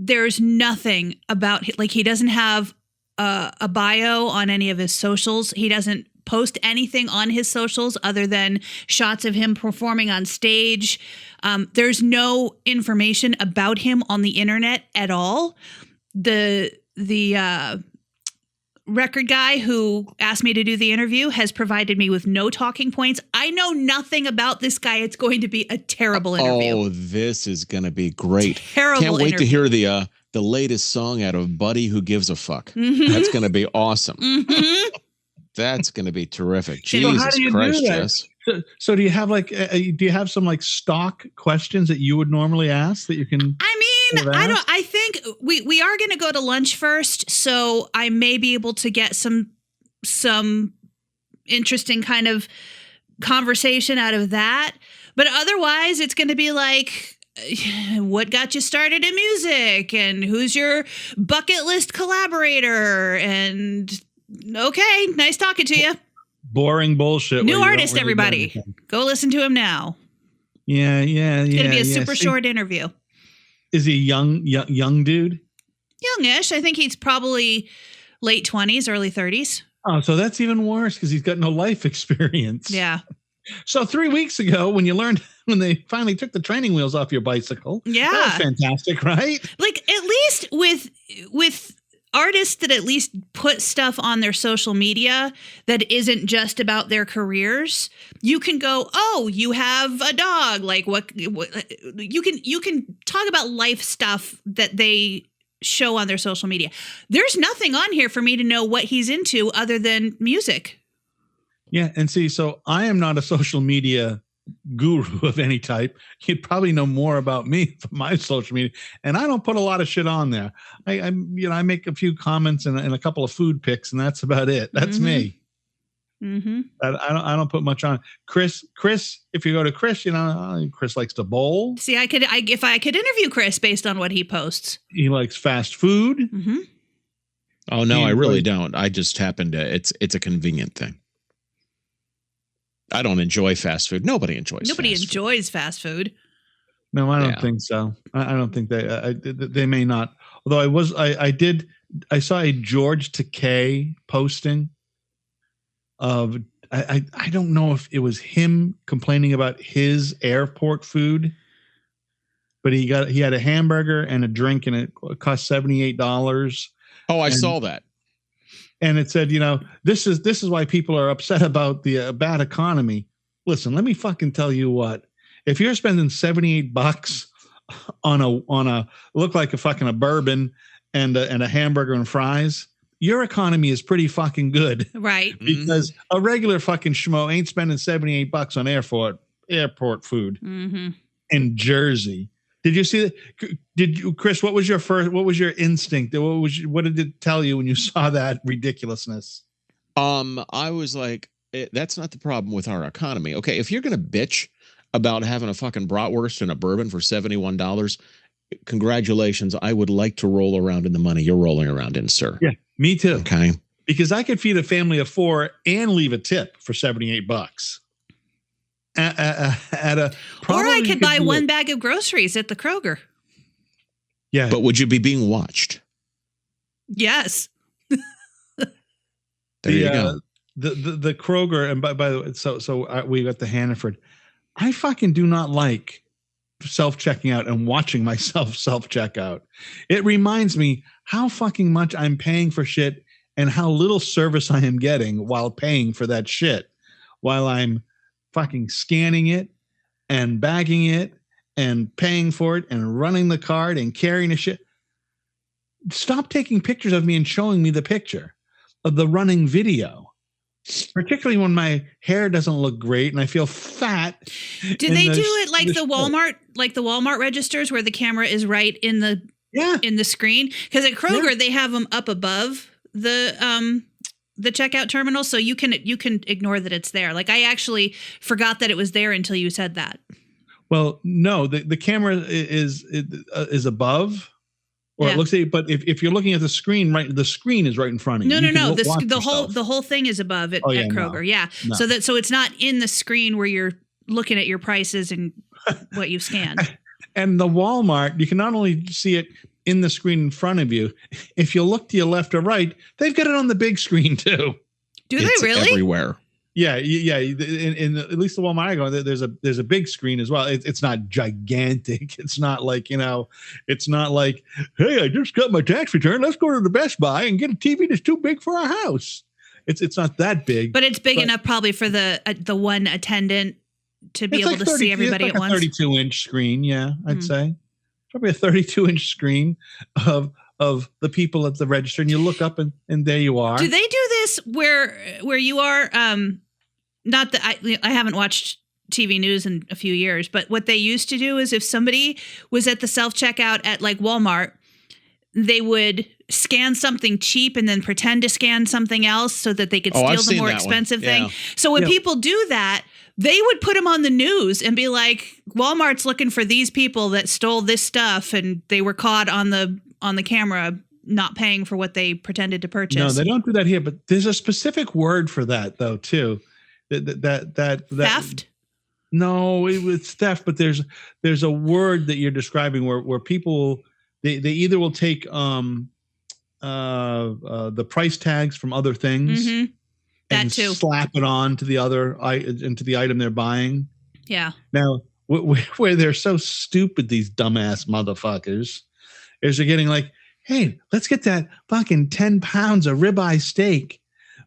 There's nothing about, like, he doesn't have a bio on any of his socials. He doesn't post anything on his socials other than shots of him performing on stage. There's no information about him on the internet at all. The record guy who asked me to do the interview has provided me with no talking points. I know nothing about this guy. It's going to be a terrible interview. Oh, this is going to be great. Terrible Can't wait to interview. hear the latest song out of Buddy Who Gives a Fuck. Mhm. That's going to be awesome. Mhm. That's going to be terrific. So Jesus how do you Christ, do that? Jess. So do you have do you have some like stock questions that you would normally ask that you can? I mean, I think we are going to go to lunch first, so I may be able to get some interesting kind of conversation out of that. But otherwise, it's going to be like, what got you started in music, and who's your bucket list collaborator, and okay, nice talking to you. Boring bullshit. New where you artist, don't really do everybody. anything. Go listen to him now. Yeah. It's going to be a super short interview. Is he young dude? Youngish. I think he's probably late 20s, early 30s. Oh, so that's even worse because he's got no life experience. Yeah. So 3 weeks ago, when they finally took the training wheels off your bicycle, Yeah. that was fantastic, right? Like, at least with artists that at least put stuff on their social media that isn't just about their careers, you can go, oh, you have a dog. Like what you can talk about life stuff that they show on their social media. There's nothing on here for me to know what he's into other than music. Yeah. And see, so I am not a social media guru of any type. You'd probably know more about me from my social media, and I don't put a lot of shit on there. I make a few comments and a couple of food pics, and that's about it. That's me. Mm-hmm. I don't put much on. Chris, if you go to Chris, Chris likes to bowl. See, if I could interview Chris based on what he posts. He likes fast food. Mm-hmm. Oh, no, He I really like- don't. I just happen to, it's a convenient thing. I don't enjoy fast food. Nobody enjoys Nobody fast food. enjoys fast food. No, I don't Yeah. think so. I don't think they may not. Although I saw a George Takei posting of I don't know if it was him complaining about his airport food, but he had a hamburger and a drink, and it cost $78. Oh, I And- saw that. And it said, this is why people are upset about the bad economy. Listen, let me fucking tell you what. If you're spending $78 on a look like a bourbon and a hamburger and fries, your economy is pretty fucking good. Right. Because a regular fucking schmo ain't spending $78 on airport food Mm-hmm. in Jersey. Did you see that? Did you, Chris? What was your instinct? What did it tell you when you saw that ridiculousness? I was like, that's not the problem with our economy. Okay, if you're gonna bitch about having a fucking bratwurst and a bourbon for $71, congratulations. I would like to roll around in the money you're rolling around in, sir. Yeah, me too. Okay. Because I could feed a family of 4 and leave a tip for $78. Or I could buy one bag of groceries at the Kroger. Yeah, But would you be being watched? Yes. There you go. The Kroger, and by the way, so we got the Hannaford. I fucking do not like self-checking out and watching myself self-check out. It reminds me how fucking much I'm paying for shit and how little service I am getting while paying for that shit, while I'm fucking scanning it and bagging it and paying for it and running the card and carrying the shit. Stop taking pictures of me and showing me the picture of the running video, particularly when my hair doesn't look great and I feel fat. Do they do it like the Walmart registers where the camera is right in the screen? Because at Kroger they have them up above the checkout terminal, so you can ignore that it's there. Like I actually forgot that it was there until you said that. Well, no, the camera is above, or it looks at it. But if you're looking at the screen, right, the screen is right in front of you. No. The whole thing is above it at Kroger. No. So it's not in the screen where you're looking at your prices and what you've scanned. And the Walmart, you can not only see it in the screen in front of you. If you look to your left or right, they've got it on the big screen too. Do they really? Everywhere. Yeah. In at least the Walmart I go, there's a big screen as well. It's not gigantic. It's not like, it's not like, hey, I just got my tax return. Let's go to the Best Buy and get a TV that's too big for our house. It's not that big. But it's big enough probably for the one attendant to be able to see everybody at once. A 32-inch screen, yeah, I'd say. Probably a 32-inch screen of the people at the register, and you look up and there you are. Do they do this where you are? Not that I haven't watched TV news in a few years, but what they used to do is if somebody was at the self-checkout at like Walmart, they would scan something cheap and then pretend to scan something else so that they could steal the more expensive thing. So when people do that, they would put them on the news and be like, Walmart's looking for these people that stole this stuff and they were caught on the camera not paying for what they pretended to purchase. No, they don't do that here, but there's a specific word for that though too. That theft? No, it's theft, but there's a word that you're describing where people they either will take the price tags from other things and slap it on to into the item they're buying. Yeah. Now, where they're so stupid, these dumbass motherfuckers, is they're getting like, hey, let's get that fucking 10 pounds of ribeye steak,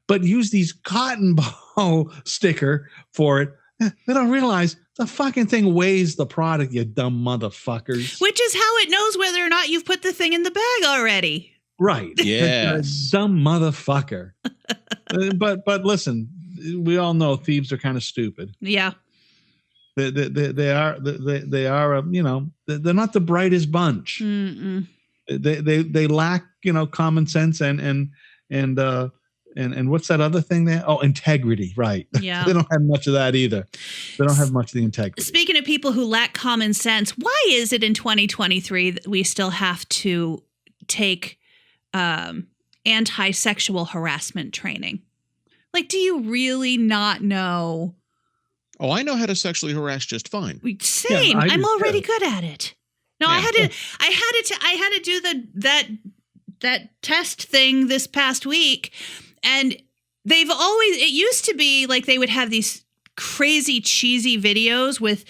but use these cotton ball sticker for it. They don't realize the fucking thing weighs the product, you dumb motherfuckers. Which is how it knows whether or not you've put the thing in the bag already. Right. Yes. Dumb motherfucker. But listen, we all know thieves are kind of stupid. Yeah. They are they're not the brightest bunch. Mm-mm. They lack, common sense and what's that other thing there? Oh, integrity. Right. Yeah. They don't have much of that either. They don't have much of the integrity. Speaking of people who lack common sense, why is it in 2023 that we still have to take anti-sexual harassment training? Like, do you really not know? Oh, I know how to sexually harass just fine. Same. Yeah, I'm already good at it. No, yeah. I had to do that test thing this past week, and it used to be like they would have these crazy cheesy videos with,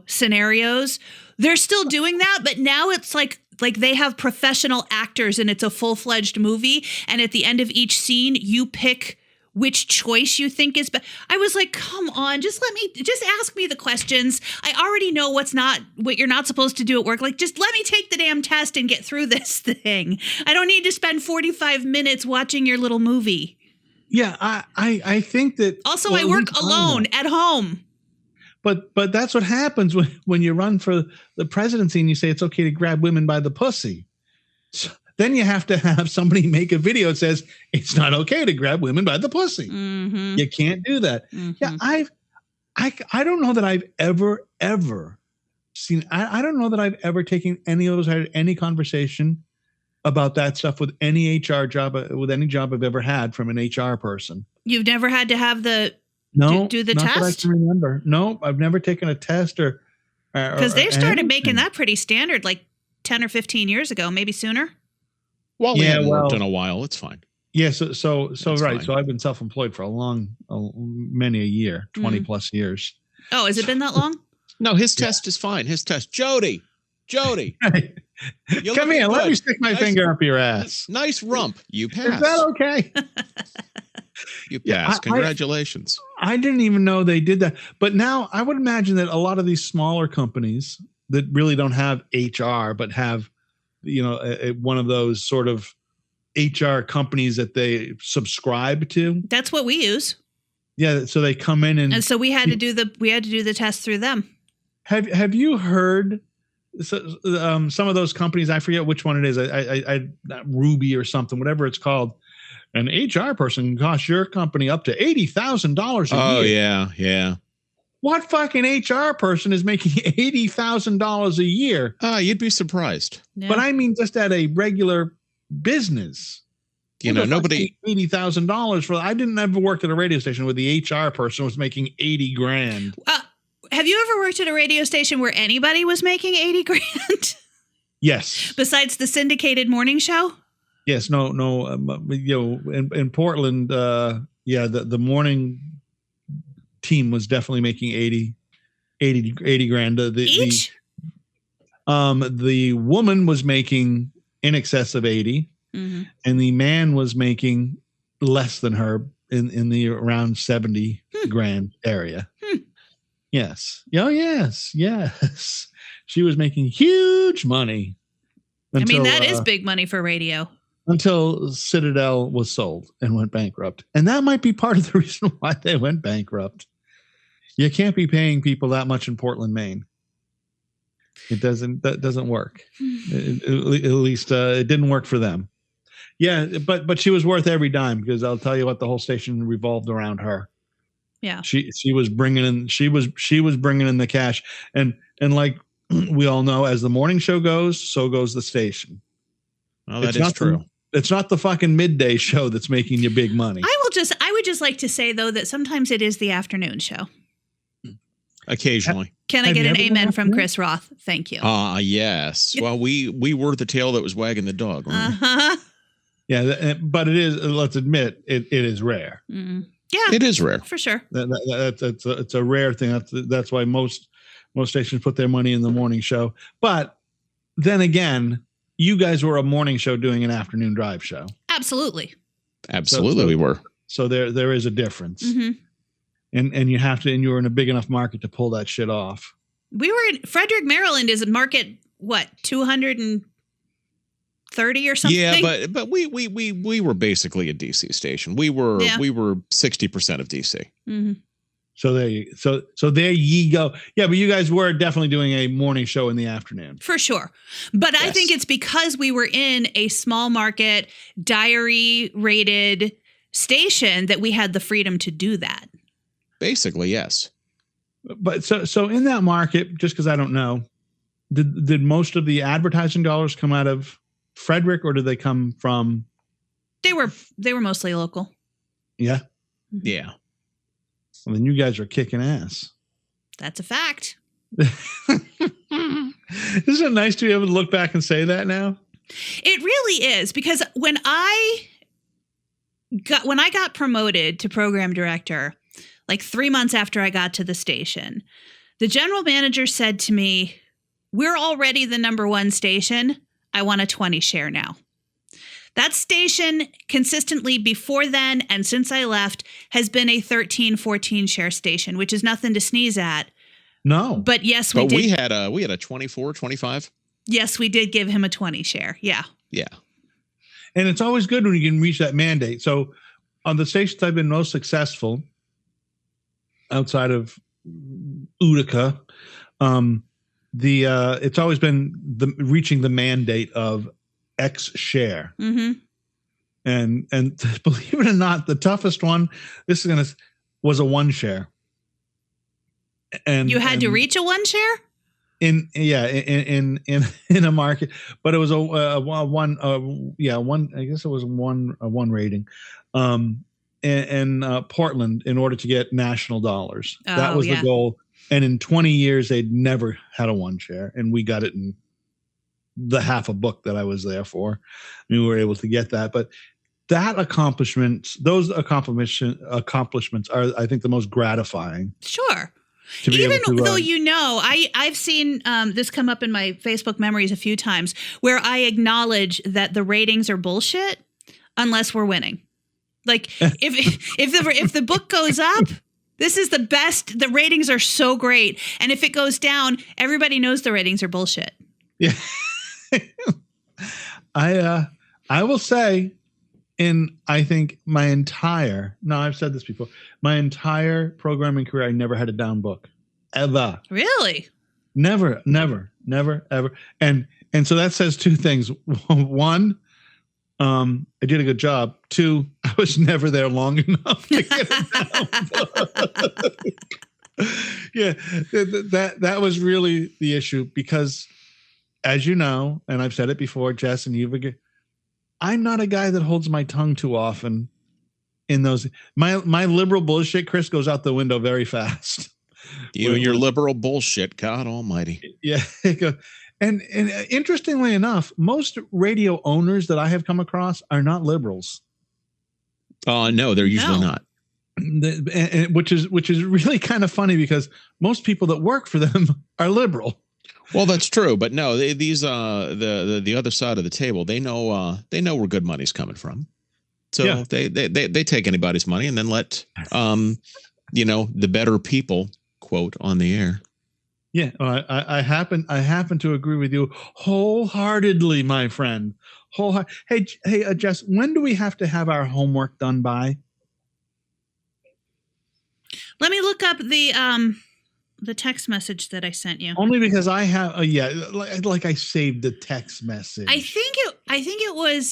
scenarios. They're still doing that, but now it's like they have professional actors and it's a full-fledged movie, and at the end of each scene you pick which choice you think is best. I was like, come on, just ask me the questions. I already know what you're not supposed to do at work. Like, just let me take the damn test and get through this thing. I don't need to spend 45 minutes watching your little movie. Yeah, I think that. Also, I work alone at home. But that's what happens when you run for the presidency and you say it's okay to grab women by the pussy. So then you have to have somebody make a video that says it's not okay to grab women by the pussy. Mm-hmm. You can't do that. Mm-hmm. Yeah, I don't know that I've ever seen. I don't know that I've ever taken any of those, had any conversation about that stuff with any HR job, with any job I've ever had from an HR person. You've never had to have the do the not test? That I can remember. No, I've never taken a test or because they started making that pretty standard like 10 or 15 years ago, maybe sooner. Wally hadn't worked in a while. It's fine. Yeah. So right. Fine. So I've been self-employed for many a year, 20 plus years. Oh, has it been that long? No, his test is fine. His test. Jody. Come here. Let me stick my finger up your ass. Nice rump. You passed. Is that okay? You passed. Congratulations. I didn't even know they did that. But now I would imagine that a lot of these smaller companies that really don't have HR, but have, one of those sort of HR companies that they subscribe to. That's what we use. Yeah. So they come in and so we had to do the test through them. Have you heard some of those companies? I forget which one it is. I Ruby or something, whatever it's called. An HR person can cost your company up to $80,000 a year. Oh yeah. What fucking HR person is making $80,000 a year? You'd be surprised. Yeah. But I mean, just at a regular business. Nobody $80,000 for. I didn't ever work at a radio station where the HR person was making $80,000. Have you ever worked at a radio station where anybody was making $80,000? Yes. Besides the syndicated morning show? Yes. No. In Portland, the morning team was definitely making 80 grand. Each? The woman was making in excess of 80, Mm-hmm. and the man was making less than her in the around 70 grand area. Yes. Oh, yes. She was making huge money. Until, that is big money for radio. Until Citadel was sold and went bankrupt. And that might be part of the reason why they went bankrupt. You can't be paying people that much in Portland, Maine. That doesn't work. At least it didn't work for them. Yeah, but she was worth every dime, because I'll tell you what, the whole station revolved around her. Yeah. She was bringing in bringing in the cash, and like we all know, as the morning show goes, so goes the station. Well, that is true. It's not the fucking midday show that's making you big money. I would just like to say, though, that sometimes it is the afternoon show. Occasionally. Can I get an amen from Chris Roth? Thank you. Yes. Well, we were the tail that was wagging the dog. Uh-huh. Yeah, but it is, let's admit, it is rare. Mm-hmm. Yeah. It is rare. For sure. It's a rare thing. That's why most stations put their money in the morning show. But then again, you guys were a morning show doing an afternoon drive show. Absolutely. Absolutely, we were. So there is a difference. Mm-hmm. And you have to, and you're in a big enough market to pull that shit off. We were in Frederick, Maryland is a market, what, 230 or something? Yeah, but we were basically a DC station. We were 60% of DC. Mm-hmm. So there ye go. Yeah, but you guys were definitely doing a morning show in the afternoon. For sure. But yes. I think it's because we were in a small market, diary rated station that we had the freedom to do that. Basically, yes. But so in that market, just because I don't know, did most of the advertising dollars come out of Frederick, or did they come from? They were mostly local. Yeah. Yeah. Well, then you guys are kicking ass. That's a fact. Isn't it nice to be able to look back and say that now? It really is, because when I got promoted to program director, like 3 months after I got to the station, the general manager said to me, "We're already the number one station. I want a 20 share now." That station consistently before then and since I left has been a 13, 14 share station, which is nothing to sneeze at. No. But yes, we did. We had a 24, 25. Yes, we did give him a 20 share. Yeah. Yeah. And it's always good when you can reach that mandate. So on the stations I've been most successful outside of Utica, it's always been reaching the mandate of X share. Mm-hmm. And believe it or not, the toughest one, was a 1 share. And you had to reach a 1 share? In a market, but it was a one. I guess it was a one rating. In Portland, in order to get national dollars, that was the goal. And in 20 years, they'd never had a 1 share, and we got it in the half a book that I was there for. We were able to get that, but those accomplishments are, I think, the most gratifying. Sure. Even though, I've seen this come up in my Facebook memories a few times where I acknowledge that the ratings are bullshit unless we're winning. Like if the book goes up, this is the best. The ratings are so great. And if it goes down, everybody knows the ratings are bullshit. Yeah. I will say, I think I've said this before, my entire programming career, I never had a down book, ever. Really? Never, ever. And so that says 2 things. 1, I did a good job. 2, I was never there long enough to get a down book. Yeah, that was really the issue, because, as you know, and I've said it before, Jess, and you've agreed, I'm not a guy that holds my tongue too often in those. My liberal bullshit, Chris, goes out the window very fast. You and your liberal bullshit, God almighty. Yeah. And interestingly enough, most radio owners that I have come across are not liberals. No, they're usually not. Which is really kind of funny because most people that work for them are liberal. Well, that's true, but no, these the other side of the table, they know where good money's coming from. So Yeah. they take anybody's money and then let the better people quote on the air. Yeah, I happen to agree with you wholeheartedly, my friend. Hey, Jess, when do we have to have our homework done by? Let me look up the text message that I sent you. Only because I have, like I saved the text message. I think it was.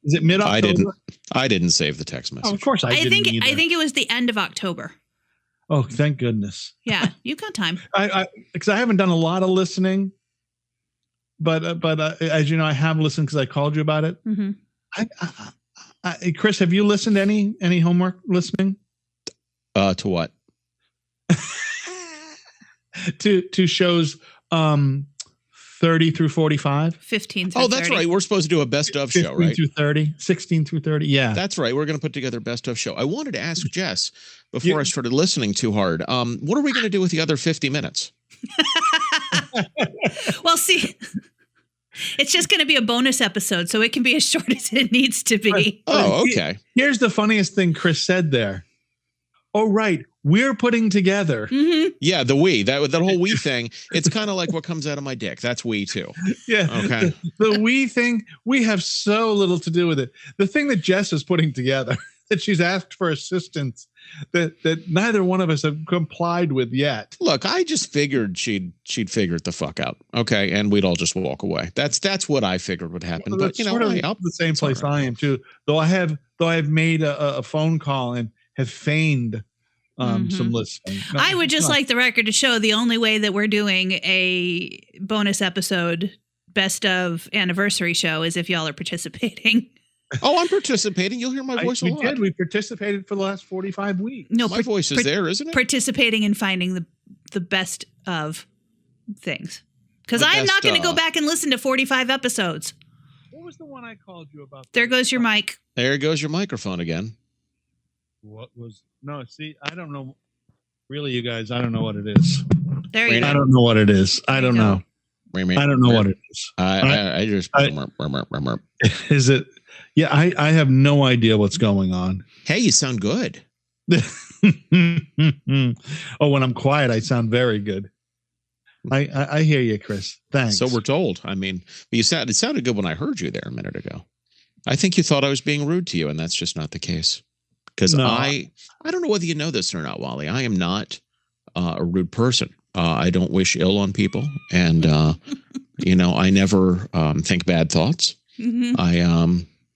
Is it mid-October? I didn't save the text message. Oh, of course I didn't either. I think it was the end of October. Oh, thank goodness. Yeah, you've got time. Because I haven't done a lot of listening, but as you know, I have listened because I called you about it. Mm-hmm. Chris, have you listened to any homework listening? To what? to shows 30 through 45. 15 through 30. That's right. We're supposed to do a best of show, right? 16 through 30. Yeah. That's right. We're going to put together a best of show. I wanted to ask Jess before I started listening too hard. What are we going to do with the other 50 minutes? Well, see, it's just going to be a bonus episode, so it can be as short as it needs to be. Oh, okay. Here's the funniest thing Chris said there. Oh, right. We're putting together. Mm-hmm. Yeah, the we. That whole we thing. It's kind of like what comes out of my dick. That's we too. Yeah. Okay. The we thing, we have so little to do with it. The thing that Jess is putting together, that she's asked for assistance, that neither one of us have complied with yet. Look, I just figured she'd figure it the fuck out. Okay, and we'd all just walk away. That's what I figured would happen. But sort of the same place I am too. Though I have made a phone call and have feigned some listening. No, I would just like the record to show the only way that we're doing a bonus episode best of anniversary show is if y'all are participating. Oh, I'm participating. You'll hear my voice a lot. We participated for the last 45 weeks. No, my voice is there, isn't it? Participating in finding the best of things. Because I'm not going to go back and listen to 45 episodes. What was the one I called you about? There goes your mic. There goes your microphone again. See, I don't know. Really, you guys, I don't know what it is. There you go. I don't know what it is. I don't know. I don't know what it is. I just. Is it? Yeah, I have no idea what's going on. Hey, you sound good. Oh, when I'm quiet, I sound very good. I hear you, Chris. Thanks. So we're told. I mean, it sounded good when I heard you there a minute ago. I think you thought I was being rude to you, and that's just not the case. Because I don't know whether you know this or not, Wally. I am not a rude person. I don't wish ill on people, and I never think bad thoughts. Mm-hmm.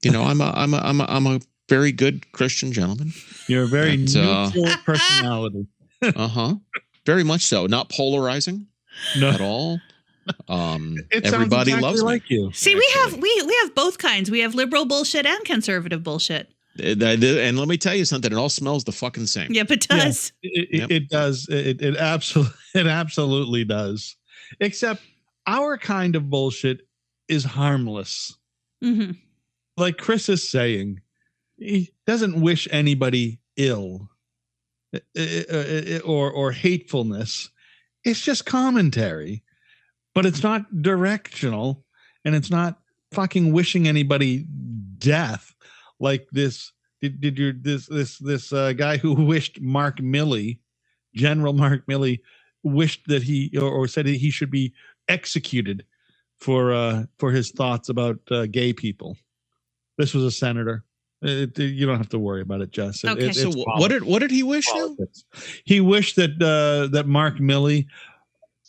I'm a very good Christian gentleman. You're a very neutral personality. Very much so. Not polarizing at all. Everybody exactly loves like me. you. See, we have both kinds. We have liberal bullshit and conservative bullshit. And let me tell you something. It all smells the fucking same. Yep, it does. Yeah, it does. It absolutely does. Except our kind of bullshit is harmless. Mm-hmm. Like Chris is saying, he doesn't wish anybody ill or hatefulness. It's just commentary, but it's not directional, and it's not fucking wishing anybody death. Like this guy who wished Mark Milley, General Mark Milley, wished that he or said that he should be executed for his thoughts about gay people. This was a senator. You don't have to worry about it, Jess. Okay. So what did he wish now? He wished that Mark Milley,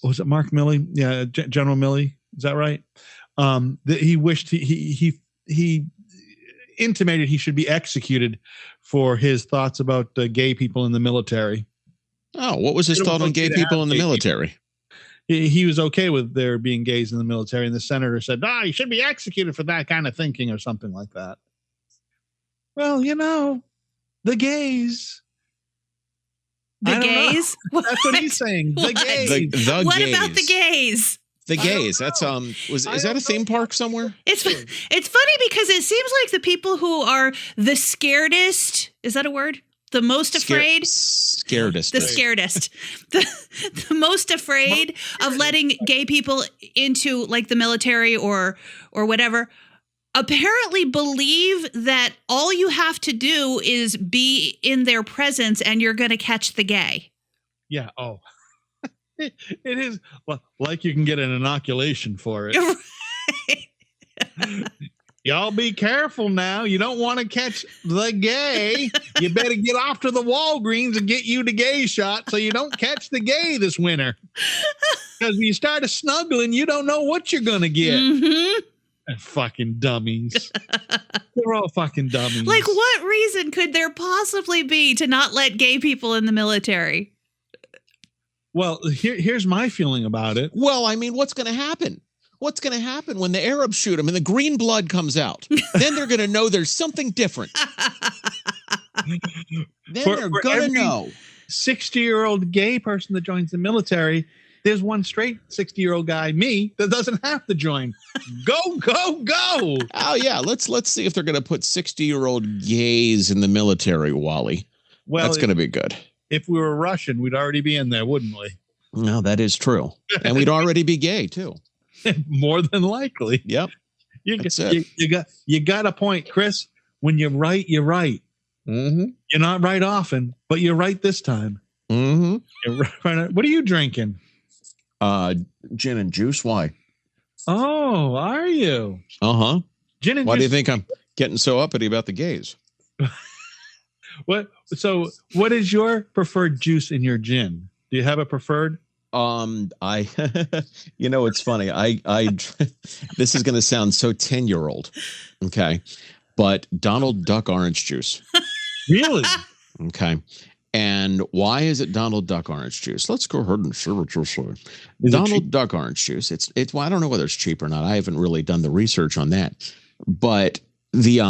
was it Mark Milley? Yeah, General Milley. Is that right? That he wished he intimated he should be executed for his thoughts about gay people in the military. Oh, what was his thought on gay people in the military? He was okay with there being gays in the military, and the senator said, "You should be executed for that kind of thinking," or something like that. Well, the gays. The gays? That's what he's saying. The gays. The what gays. about the gays? The gays. That's is that a theme park somewhere? It's funny because it seems like the people who are the scaredest, is that a word? The most afraid? Scaredest. The scaredest. The most afraid of letting gay people into like the military or whatever, apparently believe that all you have to do is be in their presence and you're going to catch the gay. Yeah. Oh, it is like you can get an inoculation for it. Y'all be careful now. You don't want to catch the gay. You better get off to the Walgreens and get you the gay shot so you don't catch the gay this winter. Because when you start snuggling, you don't know what you're going to get. Mm-hmm. Fucking dummies. They're all fucking dummies. Like, what reason could there possibly be to not let gay people in the military? Well, here's my feeling about it. Well, I mean, what's going to happen? What's going to happen when the Arabs shoot them and the green blood comes out? Then they're going to know there's something different. Then they're going to know. 60-year-old gay person that joins the military, there's one straight 60-year-old guy, me, that doesn't have to join. Go, go, go. Oh, yeah. Let's see if they're going to put 60-year-old gays in the military, Wally. Well, that's going to be good. If we were Russian, we'd already be in there, wouldn't we? No, that is true. And we'd already be gay, too. More than likely. Yep. You got a point, Chris. When you're right, you're right. Mm-hmm. You're not right often, but you're right this time. Mm-hmm. You're right. What are you drinking? Gin and juice. Why? Oh, are you? Uh-huh. Gin and Why juice. do you think I'm getting so uppity about the gays? What? So what is your preferred juice in your gin? Do you have a preferred? I, it's funny. I this is going to sound so 10-year-old. Okay. But Donald Duck orange juice. Really? Okay. And why is it Donald Duck orange juice? Let's go ahead and see what you're saying. Is Donald Duck orange juice. It's well, I don't know whether it's cheap or not. I haven't really done the research on that. But the,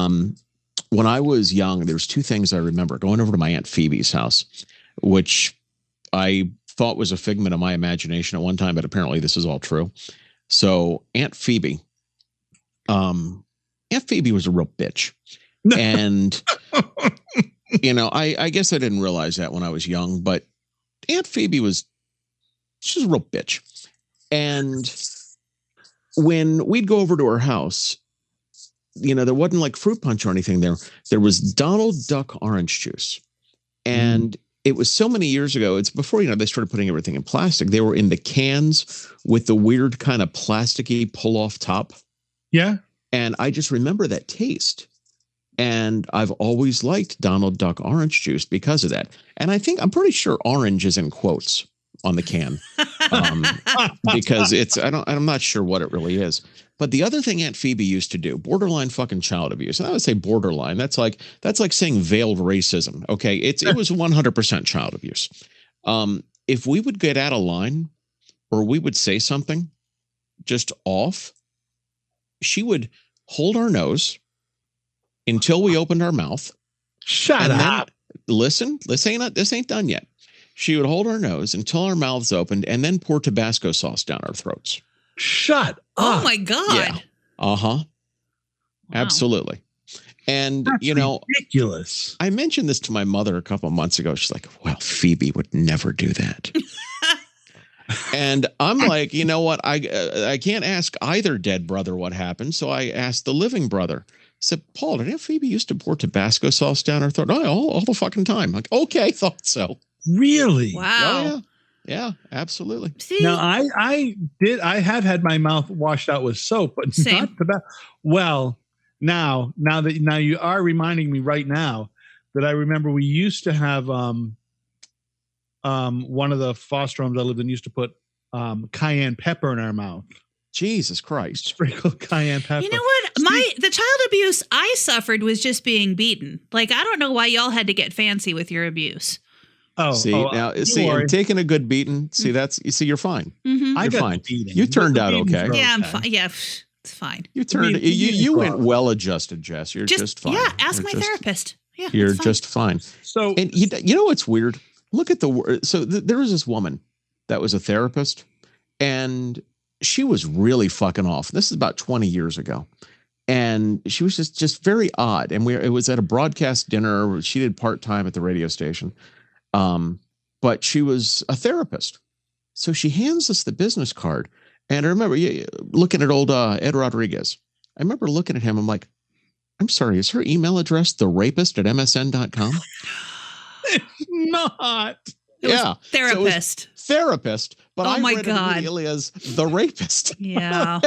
when I was young, there was two things I remember going over to my Aunt Phoebe's house, which I thought was a figment of my imagination at one time, but apparently this is all true. So Aunt Phoebe was a real bitch. And, I guess I didn't realize that when I was young, but Aunt Phoebe she's a real bitch. And when we'd go over to her house, there wasn't like fruit punch or anything there. There was Donald Duck orange juice. And it was so many years ago. It's before, they started putting everything in plastic. They were in the cans with the weird kind of plasticky pull-off top. Yeah. And I just remember that taste. And I've always liked Donald Duck orange juice because of that. And I'm pretty sure orange is in quotes on the can. Because I'm not sure what it really is. But the other thing Aunt Phoebe used to do, borderline fucking child abuse. And I would say borderline. That's like saying veiled racism. Okay. It was 100% child abuse. If we would get out of line or we would say something just off, she would hold our nose until we opened our mouth. Shut up. Listen, this ain't done yet. She would hold our nose until our mouths opened and then pour Tabasco sauce down our throats. Shut up. Oh my God. Yeah. Uh-huh. Wow. Absolutely. And, That's ridiculous. I mentioned this to my mother a couple of months ago. She's like, well, Phoebe would never do that. And I'm like, you know what? I can't ask either dead brother what happened. So I asked the living brother. I said, Paul, did Aunt Phoebe used to pour Tabasco sauce down her throat? Oh, all the fucking time. Like, okay, thought so. Really? Wow. Oh, yeah. Yeah, absolutely. See? Now I have had my mouth washed out with soap, but not tobacco. Well, now you are reminding me right now that I remember we used to have one of the foster homes I lived in used to put cayenne pepper in our mouth. Jesus Christ. Sprinkled cayenne pepper. You know what? The child abuse I suffered was just being beaten. Like, I don't know why y'all had to get fancy with your abuse. I'm taking a good beating. See, you're fine. Mm-hmm. You're fine. You turned out okay. Yeah, I'm fine. Yeah, it's fine. You went well adjusted, Jess. You're just fine. Yeah, ask my therapist. Yeah, you're just fine. So, and you know what's weird? Look at there was this woman that was a therapist, and she was really fucking off. This is about 20 years ago. And she was just very odd. And it was at a broadcast dinner. She did part-time at the radio station. But she was a therapist. So she hands us the business card. And I remember looking at old Ed Rodriguez. I remember looking at him. I'm like, I'm sorry, is her email address therapist@msn.com? It's not. Yeah. Therapist. So therapist. But Oh I my read God. it immediately as the rapist. Yeah.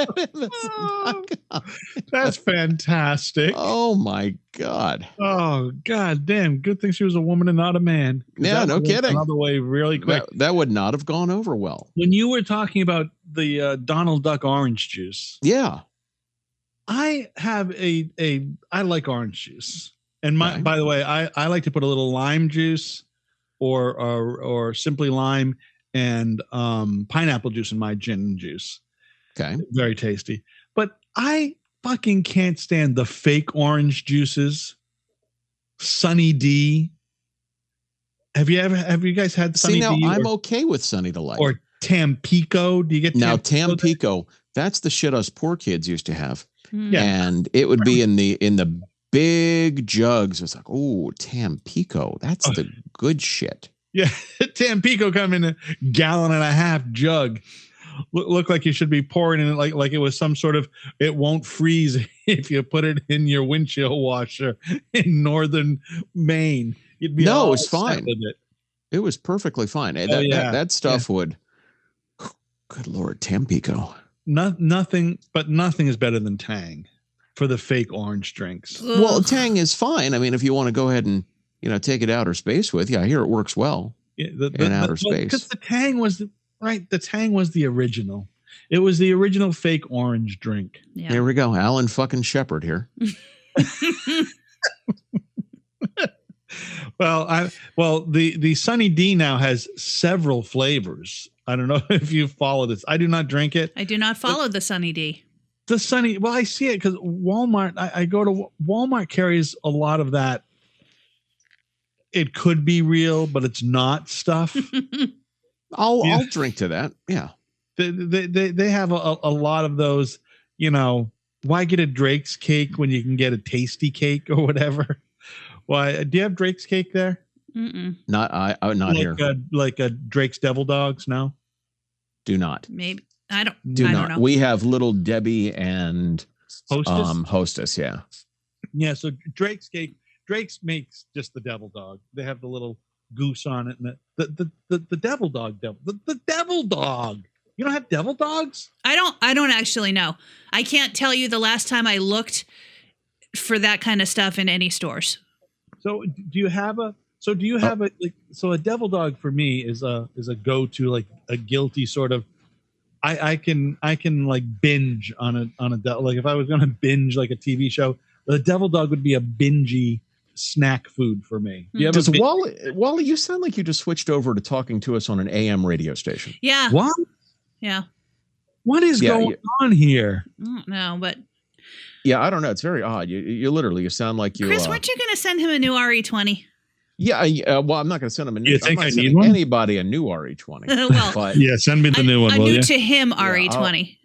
That's fantastic. Oh my God. Oh God damn. Good thing she was a woman and not a man. Yeah, no kidding. Another way really quick. That would not have gone over well. When you were talking about the Donald Duck orange juice, Yeah. I have I like orange juice. And Okay. by the way, I like to put a little lime juice or simply lime and pineapple juice in my gin juice. Okay. Very tasty. But I fucking can't stand the fake orange juices. Sunny D. Have you guys had Sunny See, now D? I'm okay with Sunny Delight. Or Tampico? Do you get Now Tampico? Tampico, that's the shit us poor kids used to have. Yeah. And it would be in the big jugs. It's like, oh, Tampico. That's the good shit. Yeah, Tampico come in a 1.5 gallon jug. Look like you should be pouring in it like it was some sort of, it won't freeze if you put it in your windshield washer in northern Maine. You'd be No, all it's fine. set with it. It was perfectly fine. That stuff would, good Lord, Tampico. Nothing is better than Tang for the fake orange drinks. Well, Tang is fine. I mean, if you want to go ahead and, take it outer space with, I hear it works well in outer space. Because the Tang was the Tang was the original. It was the original fake orange drink. Yeah. Here we go. Alan fucking Shepard here. Well, the Sunny D now has several flavors. I don't know if you follow this. I do not drink it. I do not follow the Sunny D. The Sunny, well, I see it because Walmart. I go to Walmart carries a lot of that. It could be real, but it's not stuff. I'll drink to that. Yeah. They have a lot of those. Why get a Drake's cake when you can get a Tasty cake or whatever? Why do you have Drake's cake there? Mm-mm. Not here. Like a Drake's Devil Dogs? No, do not. Maybe I don't. Do I not. don't know. We have Little Debbie and Hostess. Hostess. Yeah. Yeah. So Drake's cake. Drake's makes just the Devil Dog. They have the little goose on it, and the Devil Dog. The Devil Dog. You don't have Devil Dogs? I don't actually know. I can't tell you the last time I looked for that kind of stuff in any stores. So do you have a? So do you have a? So a Devil Dog for me is a go-to, like a guilty sort of. I can like binge on a like if I was going to binge like a TV show, the Devil Dog would be a bingey snack food for me. Do you have Does Wally, you sound like you just switched over to talking to us on an AM radio station. Yeah. What? Yeah. What is going on here? I don't know, but Yeah, I don't know. It's very odd. You literally, you sound like you. Chris, weren't you going to send him a new RE20? Yeah, well, I'm not going to send him a new. You think I'm not I sending need one? anybody a new RE20. Well, but Yeah, send me the new one, a will new you? to him RE20.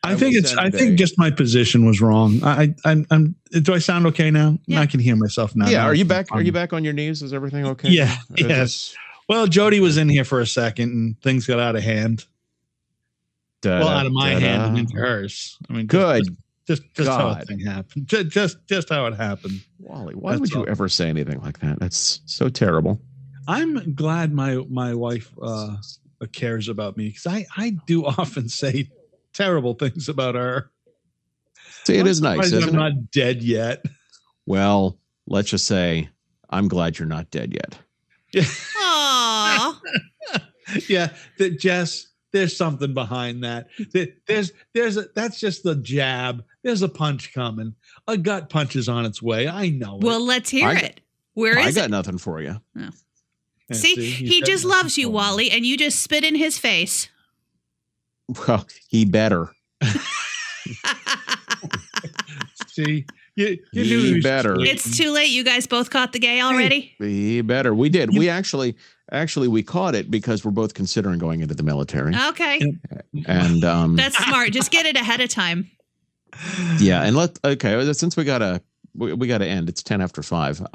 I think just my position was wrong. I'm. Do I sound okay now? Yeah. I can hear myself now. yeah, are you back? Are you back on your knees? Is everything okay? Yeah. Is Yes. Well, Jody was in here for a second, and things got out of hand. Well, out of my hand and into hers. I mean, Good. Just how God. the thing happened. Just how it happened. Wally, why That's would you all. ever say anything like that? That's so terrible. I'm glad my wife cares about me because I do often say terrible things about her. See, it is nice, Surprised isn't I'm it? not dead yet. Well, let's just say I'm glad you're not dead yet. Aww. Yeah, Jess. There's something behind that. That's just the jab. There's a punch coming. A gut punch is on its way. I know. Well, let's hear it. Where I is got it? nothing for you. Yeah, See, you he said just nothing loves you, for me. Wally, and you just spit in his face. Well, he better. See, you He knew he was better. cheating. It's too late. You guys both caught the gay already? He better. We did. We actually, Actually, we caught it because we're both considering going into the military. Okay. And That's smart. Just get it ahead of time. yeah, and since we gotta end. It's 10 after 5.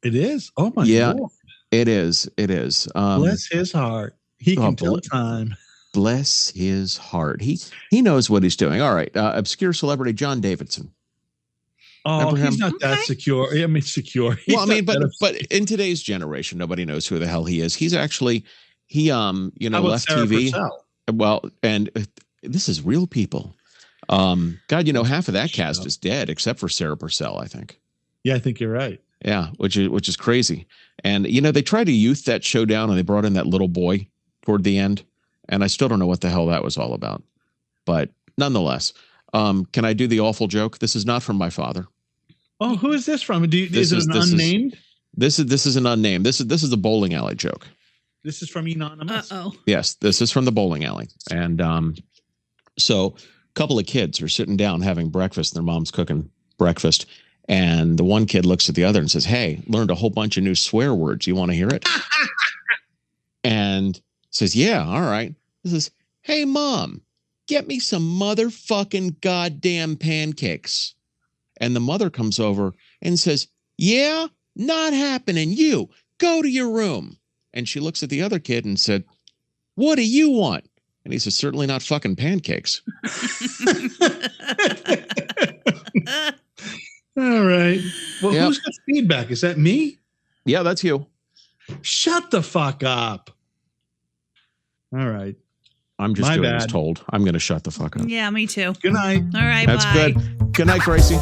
It is. Oh my Lord. God. It is. Bless his heart. He can tell time. Bless his heart. He knows what he's doing. All right. Obscure celebrity John Davidson. Oh, Remember he's him? not that secure. I mean, secure. Well, I mean, but in today's generation, nobody knows who the hell he is. He's actually left Sarah TV. Purcell? Well, and this is real people. God, half of that cast is dead except for Sarah Purcell, I think. Yeah, I think you're right. Yeah, which is crazy. And they tried to youth that show down, and they brought in that little boy toward the end, and I still don't know what the hell that was all about. But nonetheless, can I do the awful joke? This is not from my father. Oh, who is this from? Is it an unnamed? This is an unnamed. This is a bowling alley joke. This is from Anonymous. Uh-oh. Yes, this is from the bowling alley. And so a couple of kids are sitting down having breakfast. Their mom's cooking breakfast. And the one kid looks at the other and says, "Hey, learned a whole bunch of new swear words. You want to hear it?" And says, "Yeah, all right." This is, "Hey, Mom, get me some motherfucking goddamn pancakes." And the mother comes over and says, "Yeah, not happening. You go to your room." And she looks at the other kid and said, "What do you want?" And he says, "Certainly not fucking pancakes." All right. Well, Yep. Who's got feedback? Is that me? Yeah, that's you. Shut the fuck up. All right. I'm just My doing as bad. told. I'm going to shut the fuck up. Yeah, me too. Good night. All right, That's bye. good. Good night, Gracie.